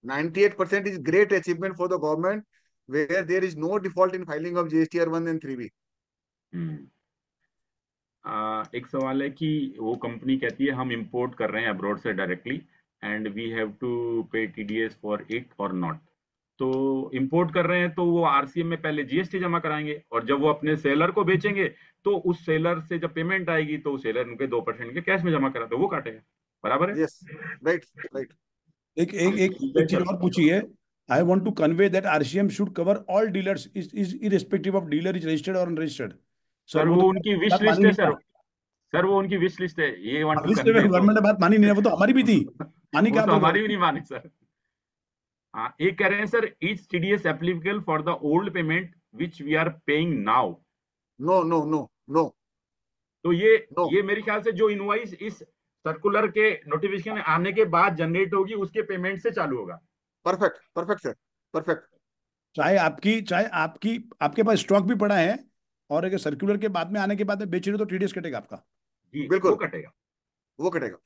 E: 98% is great achievement for the government where there is no default in filing of GSTR 1 and 3B।
F: एक सवाल है कि वो कंपनी कहती है हम इंपोर्ट कर रहे हैं अब्रॉड से directly and we have to pay TDS for it और नॉट। तो इंपोर्ट कर रहे हैं तो वो RCM में पहले GST जमा कराएंगे, और जब वो अपने सेलर को बेचेंगे तो उस सेलर से जब पेमेंट आएगी तो सेलर उनके 2% के कैश में जमा करा, तो वो काटेगा। बराबर है?
E: Yes, right right.
C: एक एक एक चीज और पूछी है, I want to convey that RCM should cover all dealers is irrespective of dealer is registered और अनरजिस्टर्ड।
F: सर वो उनकी विश लिस्ट है सर वो उनकी विश लिस्ट है। ये वांट टू कन्वे,
C: गवर्नमेंट ने बात मानी नहीं है, वो तो हमारी भी थी, मानी
F: वो
C: क्या
F: तो
C: बोल
F: हमारी भी नहीं मानी सर। हाँ, एक कह रहे हैं sir, is TDS applicable for the old payment which we are paying now?
E: No no no, no
F: तो ये
E: नो
F: ये मेरे ख्याल से जो इनवॉइस इस सर्कुलर के नोटिफिकेशन आने के बाद जनरेट होगी उसके पेमेंट से चालू होगा।
E: Perfect perfect sir perfect.
C: चाहे आपकी आपके पास स्टॉक भी पड़ा है और अगर सर्कुलर के बाद में आने के बाद में बेच रहे हो तो टीडीएस कटेगा आपका।
F: जी
E: बिल्कुल
F: वो कटेगा।
E: वो कटेगा।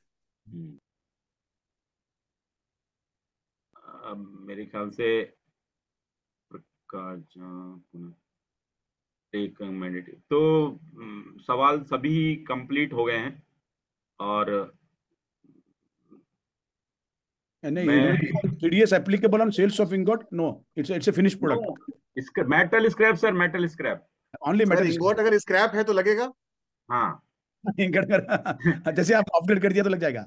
F: मेरे ख्याल से एक मैंडेटरी तो सवाल सभी कंप्लीट हो गए हैं और मैं
C: TDS applicable on sales of ingot? No, it's a finished product.
F: Metal scrap sir, metal scrap
C: only
E: sir
C: metal
E: ingot अगर स्क्रैप है तो लगेगा।
F: हाँ
C: जैसे आप अपग्रेड कर दिया तो लग जाएगा।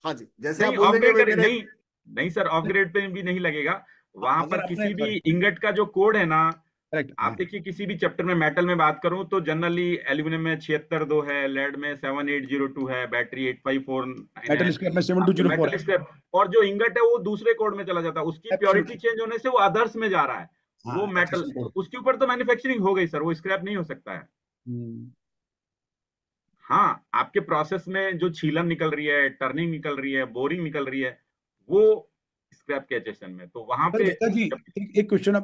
E: हाँ जी जैसे आप
F: नहीं
E: बोल देंगे
F: अपग्रेड
E: भाई
F: कर
E: मेरे।
F: नहीं नहीं सर, अपग्रेड पे भी नहीं लगेगा। वहां
C: अगर
F: पर
C: आपने
F: किसी भी इंगट का जो कोड है ना,
C: करेक्ट,
F: आप देखिए किसी भी चैप्टर में मेटल में बात करूं तो जनरली एल्यूमिनियम में 76 है, लेड में 7802 है, बैटरी 8549 है,
C: मेटल स्क्रैप में
F: आपके
C: 7204
F: मेटल
C: है।
F: स्क्रैप। और जो इंगट है वो दूसरे कोड में चला जाता है, उसकी प्योरिटी
C: Absolutely.
F: चेंज होने से वो अदर्स में जा रहा है। वो
C: हाँ,
F: मेटल
C: SSL कोड।
F: उसके ऊपर तो मैन्युफैक्चरिंग हो गई सर, वो स्क्रैप नहीं हो सकता है। हाँ, आपके प्रोसेस में जो छीलन निकल रही है, टर्निंग निकल रही है, बोरिंग निकल रही है, वो स्क्रैप के एचएसएन में, तो वहां
C: सर
F: पे
C: गीता जी, एक क्वेश्चन,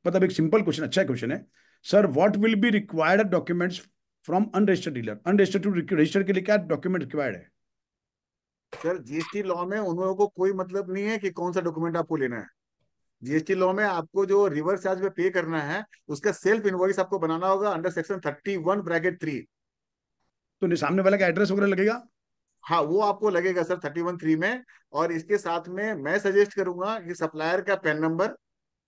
C: मतलब एक सिंपल क्वेश्चन, अच्छा क्वेश्चन है sir. What will be required documents from unregistered dealer? Unregistered to register के लिए क्या डॉक्यूमेंट रिक्वायर्ड है?
E: सर जीएसटी लॉ में उन लोगों को कोई मतलब नहीं है कि कौन सा डॉक्यूमेंट आपको लेना है। जीएसटी लॉ में आपको जो रिवर्स चार्ज पे पे करना है उसका सेल्फ इनवॉइस आपको बनाना होगा अंडर सेक्शन 31(3).
C: तो सामने वाले का एड्रेस वगैरह लगेगा?
E: हाँ वो आपको लगेगा सर 31(3) में। और इसके साथ में मैं सजेस्ट करूंगा कि सप्लायर का पैन नंबर,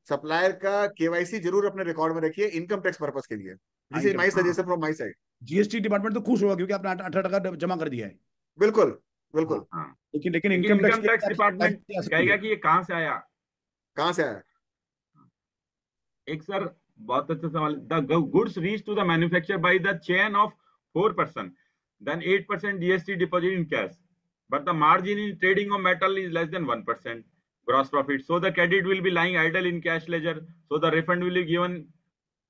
E: सप्लायर का केवाईसी जरूर अपने रिकॉर्ड में रखिए इनकम टैक्स पर्पस के लिए। This is my suggestion from my side.
C: GST department तो खुश होगा क्योंकि आपने 18 टका जमा कर दिया है।
E: बिल्कुल
C: हाँ,
E: बिल्कुल।
F: हाँ,
C: लेकिन
F: लेकिन
C: income
F: income tax
C: tax
F: department
C: आ सकती
F: कहेगा
C: है।
F: कि ये कहां से आया।
E: कहाँ से आया?
F: एक सर बहुत अच्छा सवाल, the goods reach to the manufacture by the chain of 4%, then 8% GST deposit in cash, but the margin in trading of metal is less than 1% gross profit, so the credit will be lying idle in cash ledger, so the refund will be given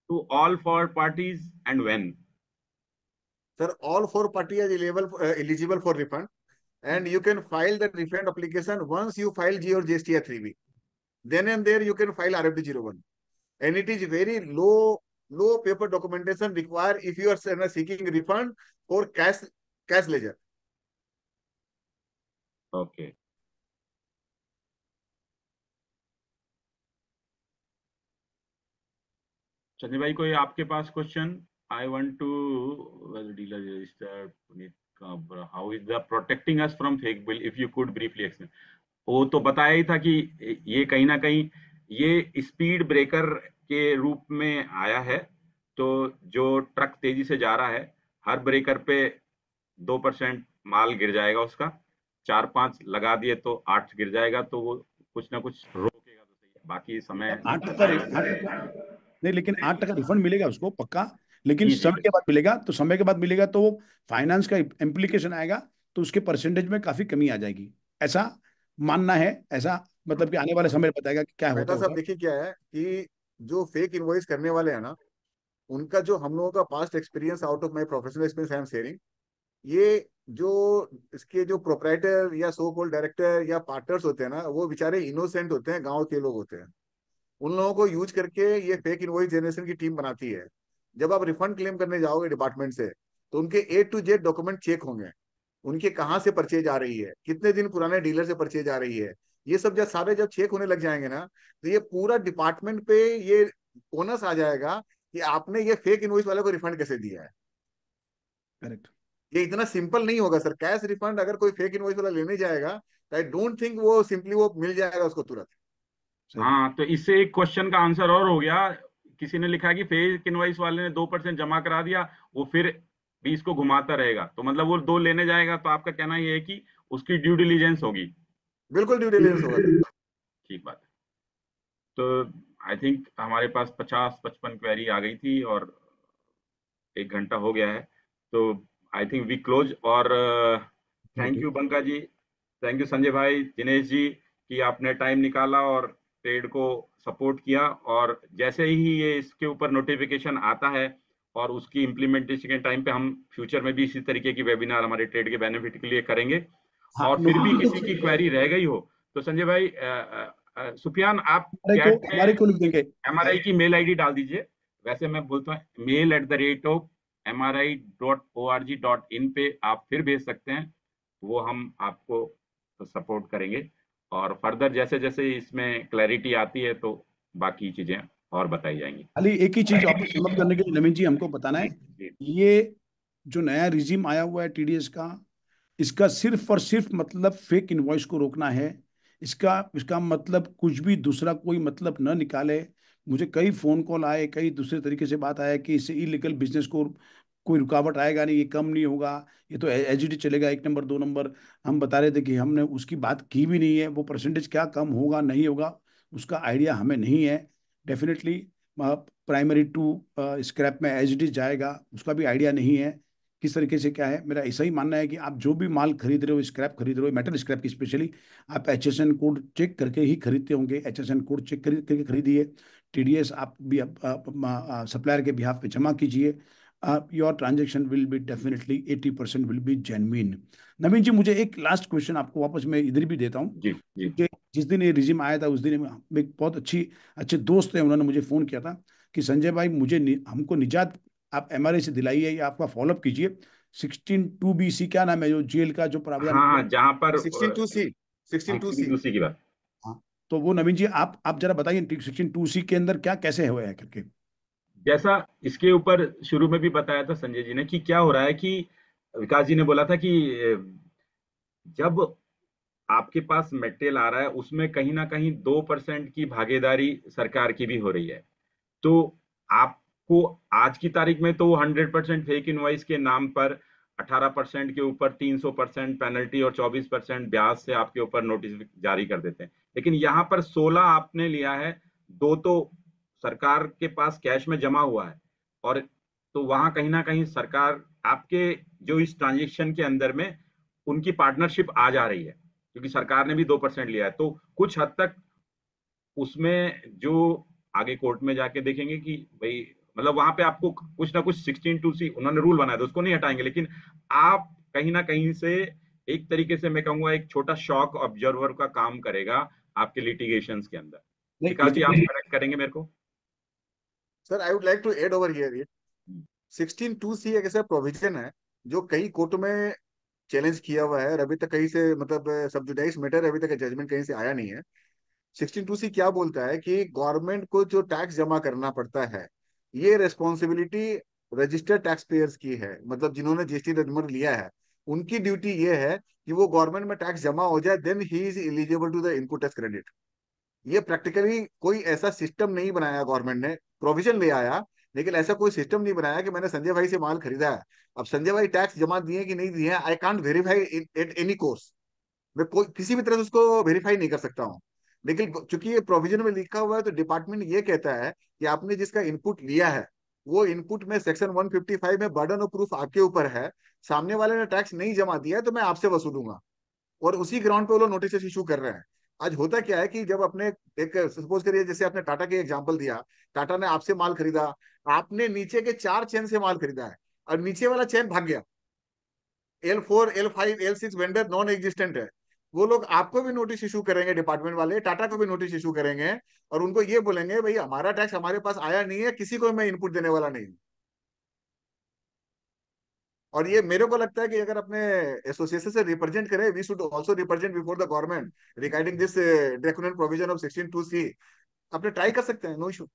F: to all four parties and when.
E: Sir, all four parties are eligible for refund, and you can file the refund application once you file G or GST 3B. Then and there you can file RFD 01. And it is very low paper documentation required if you are seeking refund for cash ledger.
F: Okay. चंद्र भाई कोई आपके पास question? I want to well dealer registered Puneet Kabra. How is the protecting us from fake bill? If you could briefly explain. वो तो बताया ही था कि ये कहीं ना कहीं ये स्पीड ब्रेकर के रूप में आया है। तो जो ट्रक तेजी से जा रहा है, हर ब्रेकर पे 2% माल गिर जाएगा उसका, 4-5 लगा दिए तो 8 गिर जाएगा, तो वो कुछ ना कुछ रोकेगा तो सही, बाकी समय
C: 8 टका नहीं, लेकिन 8 टका रिफंड मिलेगा उसको पक्का, लेकिन
F: जी जी
C: समय के बाद मिलेगा। तो समय के बाद मिलेगा तो वो फाइनेंस का इम्प्लीकेशन आएगा, तो उसके परसेंटेज में काफी कमी आ जाएगी, ऐसा मानना है। ऐसा मतलब कि आने वाले समय में बताएगा कि क्या होता
E: मेहता साहब
C: होगा।
E: देखिए क्या है कि जो फेक इनवॉइस करने वाले हैं ना, उनका जो हम लोगों का past experience out of my professional experience I am sharing, ये जो इसके जो प्रोपराइटर या सो कॉल्ड डायरेक्टर या पार्टनर्स होते हैं ना, वो बेचारे इनोसेंट होते हैं, गांव के लोग होते हैं। उन लोगों को यूज करके ये फेक इनवॉइस जनरेशन की टीम बनाती है। जब आप रिफंड क्लेम करने जाओगे डिपार्टमेंट से, तो उनके A to Z document check होंगे। उनके कहाँ से परचेज आ रही है, कितने दिन पुराने डीलर से परचेज आ रही है, ये सब जब सारे चेक होने लग जाएंगे ना, तो ये पूरा डिपार्टमेंट पे ये ओनस आ जाएगा कि आपने ये फेक इनवॉइस वाले को रिफंड कैसे दिया है।
C: करेक्ट।
E: ये इतना सिंपल नहीं होगा सर। कैश रिफंड अगर कोई फेक इनवॉइस वाला लेने जाएगा तो आई डोंट थिंक वो सिंपली वो मिल जाएगा उसको तुरंत।
F: हाँ, तो इससे एक क्वेश्चन का आंसर और हो गया। किसी ने लिखा कि फेक इनवॉइस वाले ने 2% जमा करा दिया, वो फिर 20 को घुमाता रहेगा, तो मतलब वो 2 लेने जाएगा। तो आपका कहना ये है कि उसकी ड्यू डिलीजेंस होगी।
E: बिल्कुल ड्यू डिलिजेंस होगा सर।
F: ठीक बात है। तो आई थिंक हमारे पास 50-55 क्वेरी आ गई थी और 1 घंटा हो गया है, तो आई थिंक वी क्लोज। और thank you Banka ji, thank you Sanjay भाई, दिनेश जी, कि आपने टाइम निकाला और ट्रेड को सपोर्ट किया। और जैसे ही ये इसके ऊपर नोटिफिकेशन आता है और उसकी इम्प्लीमेंटेशन के टाइम पे हम फ्यूचर में भी इसी तरीके की वेबिनार हमारे ट्रेड के बेनिफिट के लिए करेंगे।
C: हाँ,
F: और फिर भी
C: नोटिफिकेशन
F: किसी की क्वेरी रह गई हो तो संजय भाई, सुफियान, आप
C: हमारे
F: चैट
C: को
F: में
C: लिख देंगे।
F: MRI की मेल आईडी डाल दीजिए। वैसे मैं बोलता हूँ mail@mri.org.in पे आप फिर भेज सकते हैं, वो हम आपको सपोर्ट करेंगे। और फर्दर जैसे जैसे इसमें क्लैरिटी आती है तो बाकी चीजें और बताई जाएंगी।
C: खाली एक ही चीज आपको समअप करने के लिए नवीन जी हमको बताना
F: जी
C: है,
F: जी
C: ये जो नया रिजीम आया हुआ है टीडीएस का, इसका सिर्फ और सिर्फ मतलब फेक इनवॉइस को रोकना है। इसका इसका मतलब कुछ भी दूसरा कोई मतलब न निकाले। मुझे कई फोन कॉल आए, कई दूसरे तरीके से बात आया कि इससे इलीगल बिजनेस को कोई रुकावट आएगा नहीं, ये कम नहीं होगा, ये तो एचडी चलेगा 1 नंबर 2 नंबर। हम बता रहे थे कि हमने उसकी बात की भी नहीं है, वो परसेंटेज क्या कम होगा नहीं होगा उसका आइडिया हमें नहीं है। डेफिनेटली प्राइमरी टू स्क्रैप में एचडी जाएगा, उसका भी आइडिया नहीं है किस तरीके से क्या है। मेरा ऐसा ही मानना है कि आप जो भी माल खरीद रहे हो, स्क्रैप खरीद रहे हो, मेटल स्क्रैप की स्पेशली, आप HSN कोड चेक करके ही खरीदते होंगे। HSN कोड चेक करके खरीदिए। टीडीएस आप भी सप्लायर के बिहाफ पे जमा कीजिए। Your transaction will be definitely 80% will be genuine. Naveen ji, मुझे एक लास्ट क्वेश्चन आपको वापस मैं इधर भी देता हूँ
F: जी जी
C: कि जिस दिन ये रिजिम आया था उस दिन एक बहुत अच्छे दोस्त हैं, उन्होंने मुझे फ़ोन किया था कि संजय भाई मुझे हमको निजात आप MRI से दिलाइए या आपका फॉलोअप कीजिए। 16(2)BC क्या नाम है जो जेल का जो प्रावधान
F: हाँ
C: होता
F: हाँ, जहाँ पर
E: 16(2)C, 16(2)C।
F: दूसरी की बात।
C: है। हाँ, तो वो नवीन जी आप जरा बताइए 16(2)C के अंदर क्या कैसे हुआ है करके।
F: जैसा इसके ऊपर शुरू में भी बताया था संजय जी ने कि क्या हो रहा है कि विकास जी ने बोला था कि जब आपके पास मेटेरियल आ रहा है उसमें कहीं ना कहीं 2% की भागीदारी सरकार की भी हो रही है। तो आपको आज की तारीख में तो 100% फेक इनवॉइस के नाम पर 18% के ऊपर 300% पेनल्टी और 24% ब्याज से आपके ऊपर नोटिस जारी कर देते हैं। लेकिन यहाँ पर 16 आपने लिया है, 2 तो सरकार के पास कैश में जमा हुआ है। और तो वहां कहीं ना कहीं सरकार आपके जो इस ट्रांजेक्शन के अंदर में उनकी पार्टनरशिप आ जा रही है, क्योंकि सरकार ने भी 2% लिया है। तो कुछ हद तक उसमें जो आगे कोर्ट में जाके देखेंगे कि भाई, मतलब वहां पे आपको कुछ ना कुछ 16(2)C उन्होंने रूल बनाया था, उसको नहीं हटाएंगे। लेकिन आप कहीं ना कहीं से एक तरीके से मैं कहूंगा एक छोटा शॉक ऑब्जर्वर का काम करेगा आपके लिटिगेशंस के अंदर।
C: नहीं,
F: विकास जी, आप करेक्ट करेंगे मेरे को।
E: Sir, I would like to add over here, 16(2)C एक ऐसा प्रोविजन है जो कई कोर्ट में चैलेंज किया हुआ है और अभी तक कहीं से मतलब सब जुडाइस मैटर, अभी तक जजमेंट कहीं से आया नहीं है। 16(2)C क्या बोलता है कि गवर्नमेंट को जो टैक्स जमा करना पड़ता है, ये रेस्पॉन्सिबिलिटी रजिस्टर्ड टैक्स पेयर्स की है। मतलब जिन्होंने जीएसटी नंबर लिया है उनकी ड्यूटी ये है कि वो गवर्नमेंट में टैक्स जमा हो जाए, then he is eligible to the input tax credit. ये प्रैक्टिकली कोई ऐसा सिस्टम नहीं बनाया गवर्नमेंट ने, प्रोविजन ले आया लेकिन ऐसा कोई सिस्टम नहीं बनाया कि मैंने संजय भाई से माल खरीदा है, अब संजय भाई टैक्स जमा दिए कि नहीं दिए, I can't verify at any course. मैं कोई किसी भी तरह से उसको वेरीफाई नहीं कर सकता हूँ। लेकिन चूंकि ये प्रोविजन में लिखा हुआ है तो डिपार्टमेंट ये कहता है कि आपने जिसका इनपुट लिया है वो इनपुट में सेक्शन 155 में बर्डन ऑफ प्रूफ आपके ऊपर है, सामने वाले ने टैक्स नहीं जमा दिया है तो मैं आपसे वसूलूंगा। और उसी ग्राउंड पे वो लोग नोटिस इशू कर रहे हैं। आज होता क्या है कि जब अपने एक सपोज करिए जैसे आपने टाटा के एग्जांपल दिया, टाटा ने आपसे माल खरीदा, आपने नीचे के 4 चेन से माल खरीदा है और नीचे वाला चेन भाग गया, L4 L5 L6 vendor non existent है, वो लोग आपको भी नोटिस इशू करेंगे, डिपार्टमेंट वाले टाटा को भी नोटिस इशू करेंगे और उनको ये बोलेंगे भाई हमारा टैक्स हमारे पास आया नहीं है, किसी को मैं इनपुट देने वाला नहीं। और ये मेरे को लगता है कि अगर अपने एसोसिएशन से रिप्रेजेंट करें, we should also represent before the government regarding this draconian provision of 16(2)C। अपने ट्राई कर सकते हैं, नो इशू।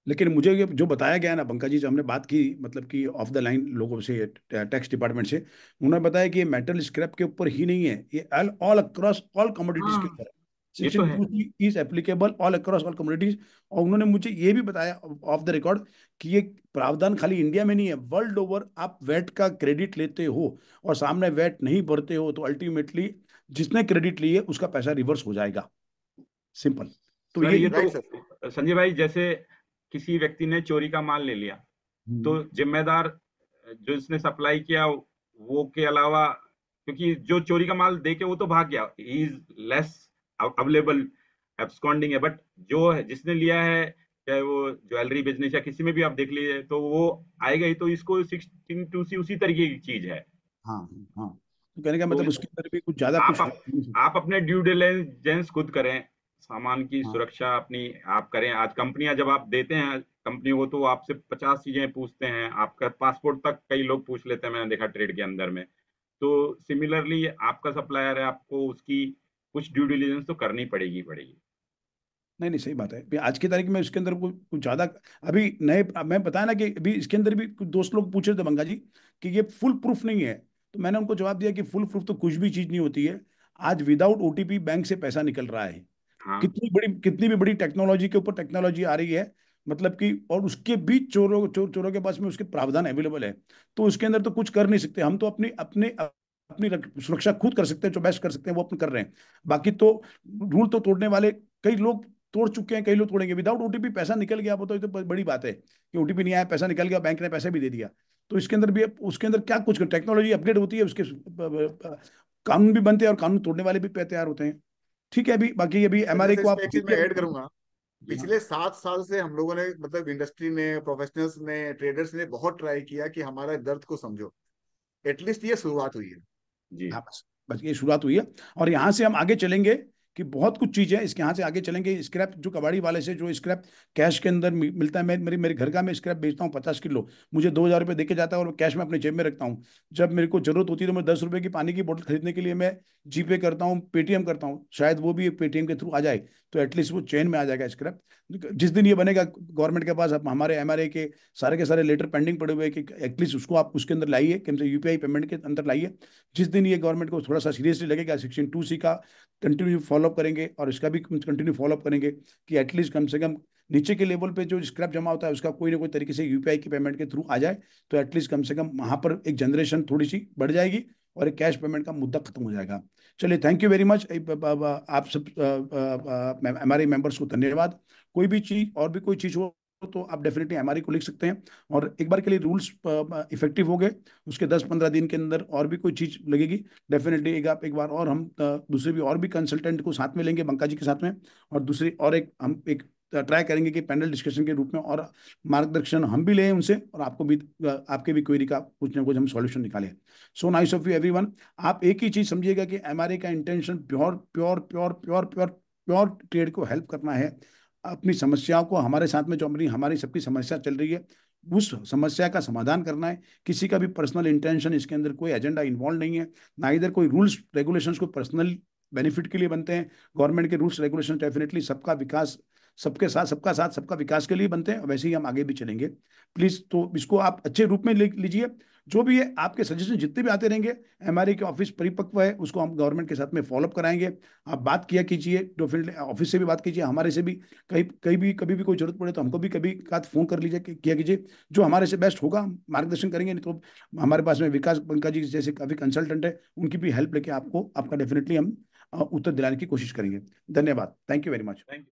C: लेकिन मुझे ये जो बताया गया ना बंका जी, जो हमने बात की मतलब कि ऑफ द लाइन लोगों से, टैक्स डिपार्टमेंट से, उन्होंने बताया कि ये मेटल स्क्रैप के ऊपर ही नहीं है, ये ऑल अक्रॉस ऑल कमोडिटीज के
F: हाँ,
C: ऊपर है।
F: ये तो है।
C: 16(2)C is applicable all across all commodities. और उन्होंने मुझे ये भी बताया ऑफ द रिकॉर्ड कि ये प्रावधान खाली इंडिया में नहीं है, वर्ल्ड ओवर आप वैट का क्रेडिट लेते हो और सामने वैट नहीं भरते हो तो अल्टीमेटली जिसने क्रेडिट लिए उसका पैसा रिवर्स हो जाएगा। सिंपल। तो
F: सर, ये
E: राइट सर।
F: तो संजय भाई, जैसे किसी व्यक्ति ने चोरी का माल ले लिया तो जिम्मेदार जो इसने सप्लाई किया वो के अलावा, क्योंकि जो चोरी का माल दे के वो तो भाग गया, इज लेस अवेलेबल, एब्सकॉन्डिंग है। बट जो है जिसने लिया है चाहे वो ज्वेलरी बिजनेस या किसी में भी आप देख लीजिए, तो वो आएगा ही। तो इसको 16(2)C उसी तरीके की चीज है।
C: हाँ हाँ, तो कहने का
F: तो
C: मतलब उसके अंदर भी कुछ ज्यादा
F: आप
C: कुछ
F: आप अपने ड्यू डिलिजेंस खुद करें, सामान की
C: हाँ
F: सुरक्षा अपनी आप करें। आज कंपनियां जब आप देते हैं कंपनी को, तो वो आपसे 50 चीजें पूछते हैं, आपका पासपोर्ट तक कई लोग पूछ लेते हैं, मैंने देखा ट्रेड के अंदर में। तो सिमिलरली आपका सप्लायर है, आपको उसकी कुछ ड्यू डिलिजेंस तो करनी पड़ेगी।
C: नहीं नहीं, सही बात है। अभी आज की तारीख में इसके अंदर कुछ ज्यादा अभी नए, मैं बताया ना कि अभी इसके अंदर भी कुछ दोस्त लोग पूछ रहे थे बंगा जी कि ये फुल प्रूफ नहीं है, तो मैंने उनको जवाब दिया कि फुल प्रूफ तो कुछ भी चीज नहीं होती है। आज विदाउट ओटीपी बैंक से पैसा निकल रहा है।
F: हाँ
C: कितनी भी बड़ी टेक्नोलॉजी के ऊपर टेक्नोलॉजी आ रही है, मतलब कि, और उसके बीच चोरों के पास में उसके प्रावधान अवेलेबल है। तो उसके अंदर तो कुछ कर नहीं सकते हम, तो अपनी अपने अपनी सुरक्षा खुद कर सकते हैं, जो बेस्ट कर सकते हैं वो अपन कर रहे हैं। बाकी तो रूल तो तोड़ने वाले कई लोग तोड़ चुके हैं, कई लोग तोड़ेंगे। विदाउट ओटीपी पैसा निकल गया, वो तो बड़ी बात है कि ओटीपी नहीं आया, पैसा निकल गया, बैंक ने पैसा भी दे दिया। तो इसके अंदर भी उसके अंदर क्या कुछ टेक्नोलॉजी अपग्रेड होती है, उसके कानून भी बनते हैं और कानून तोड़ने वाले भी तैयार होते हैं। ठीक है। अभी बाकी अभी
E: सर
C: एमआरआई
E: जैसे
C: को आप
E: इसमें एक चीज मैं ऐड करूंगा,
C: जी हाँ।
E: पिछले 7 साल से हम लोगों ने मतलब इंडस्ट्री ने, प्रोफेशनल्स ने, ट्रेडर्स ने बहुत ट्राई किया कि हमारा दर्द को समझो। एटलीस्ट ये शुरुआत हुई है।
F: जी।
C: हाँ, बस बस ये शुरुआत हुई है, और यहाँ से हम आगे चलेंगे कि बहुत कुछ चीजें इसके यहाँ से आगे चलेंगे। स्क्रैप जो कबाड़ी वाले से जो स्क्रैप कैश के अंदर मिलता है, मैं मेरे घर का मैं स्क्रैप बेचता हूँ 50 किलो, मुझे 2,000 रुपये दे के जाता है और कैश में अपने जेब में रखता हूँ। जब मेरे को जरूरत होती है तो मैं 10 रुपये की पानी की बोतल खरीदने के लिए मैं जीपे करता हूँ, पेटीएम करता हूँ, शायद वो भी पेटीएम के थ्रू आ जाए, तो एटलीस्ट वो चेन में आ जाएगा स्क्रैप। जिस दिन ये बनेगा गवर्नमेंट के पास, अब हमारे एमआरए के सारे लेटर पेंडिंग पड़े हुए हैं कि एटलीस्ट उसको आप उसके अंदर लाइए, कि हमसे यूपीआई पेमेंट के अंदर लाइए। जिस दिन ये गवर्नमेंट को थोड़ा सा सीरियसली लगेगा, 16(2)C का कंटिन्यू फॉलोअप करेंगे और इसका भी कंटिन्यू फॉलोअप करेंगे कि एटलीस्ट कम से कम नीचे के लेवल पे जो स्क्रैप जमा होता है उसका कोई ना कोई तरीके से यूपीआई की पेमेंट के थ्रू आ जाए, तो एटलीस्ट कम से कम वहां पर एक जनरेशन थोड़ी सी बढ़ जाएगी और एक कैश पेमेंट का मुद्दा खत्म हो जाएगा। चलिए, थैंक यू वेरी मच। आप सब हमारे मेंबर्स को धन्यवाद। कोई भी चीज और भी कोई चीज हो तो आप डेफिनेटली हमारी को लिख सकते हैं, और एक बार के लिए रूल्स इफेक्टिव हो गए, उसके 10-15 दिन के अंदर और भी कोई चीज लगेगी डेफिनेटली एक बार और हम दूसरे भी और भी कंसल्टेंट को साथ में लेंगे बंका जी के साथ में, और दूसरी और एक हम एक ट्राई करेंगे कि पैनल डिस्कशन के रूप में और मार्गदर्शन हम भी लें उनसे, और आपको भी आपके भी क्वेरी का कुछ ना कुछ हम सॉल्यूशन निकालें। So nice of you everyone. आप एक ही चीज समझिएगा कि एमआरए का intention pure pure pure pure pure pure trade को हेल्प करना है। अपनी समस्याओं को, हमारे साथ में जो हमारी सबकी समस्या चल रही है उस समस्या का समाधान करना है। किसी का भी पर्सनल इंटेंशन इसके अंदर कोई एजेंडा इन्वॉल्व नहीं है, ना इधर कोई रूल्स रेगुलेशंस को पर्सनल बेनिफिट के लिए बनते हैं। गवर्नमेंट के रूल्स रेगुलेशन डेफिनेटली सबका विकास, सबके साथ सबका साथ सबका विकास के लिए बनते हैं, और वैसे ही हम आगे भी चलेंगे। प्लीज तो इसको आप अच्छे रूप में लीजिए। जो भी है आपके सजेशन जितने भी आते रहेंगे, एमआरए के ऑफिस परिपक्व है, उसको हम गवर्नमेंट के साथ में फॉलोअप कराएंगे। आप बात किया कीजिए, डेफिनेटली ऑफिस से भी बात कीजिए, हमारे से भी कभी भी कोई जरूरत पड़े तो हमको भी कभी का फोन कर लीजिए, किया कीजिए। जो हमारे से बेस्ट होगा हम मार्गदर्शन करेंगे। नहीं तो हमारे पास में विकास बंका जी जैसे काफी कंसल्टेंट है, उनकी भी हेल्प लेके आपको आपका डेफिनेटली हम उत्तर दिलाने की कोशिश करेंगे। धन्यवाद। Thank you very much.
F: Thank you.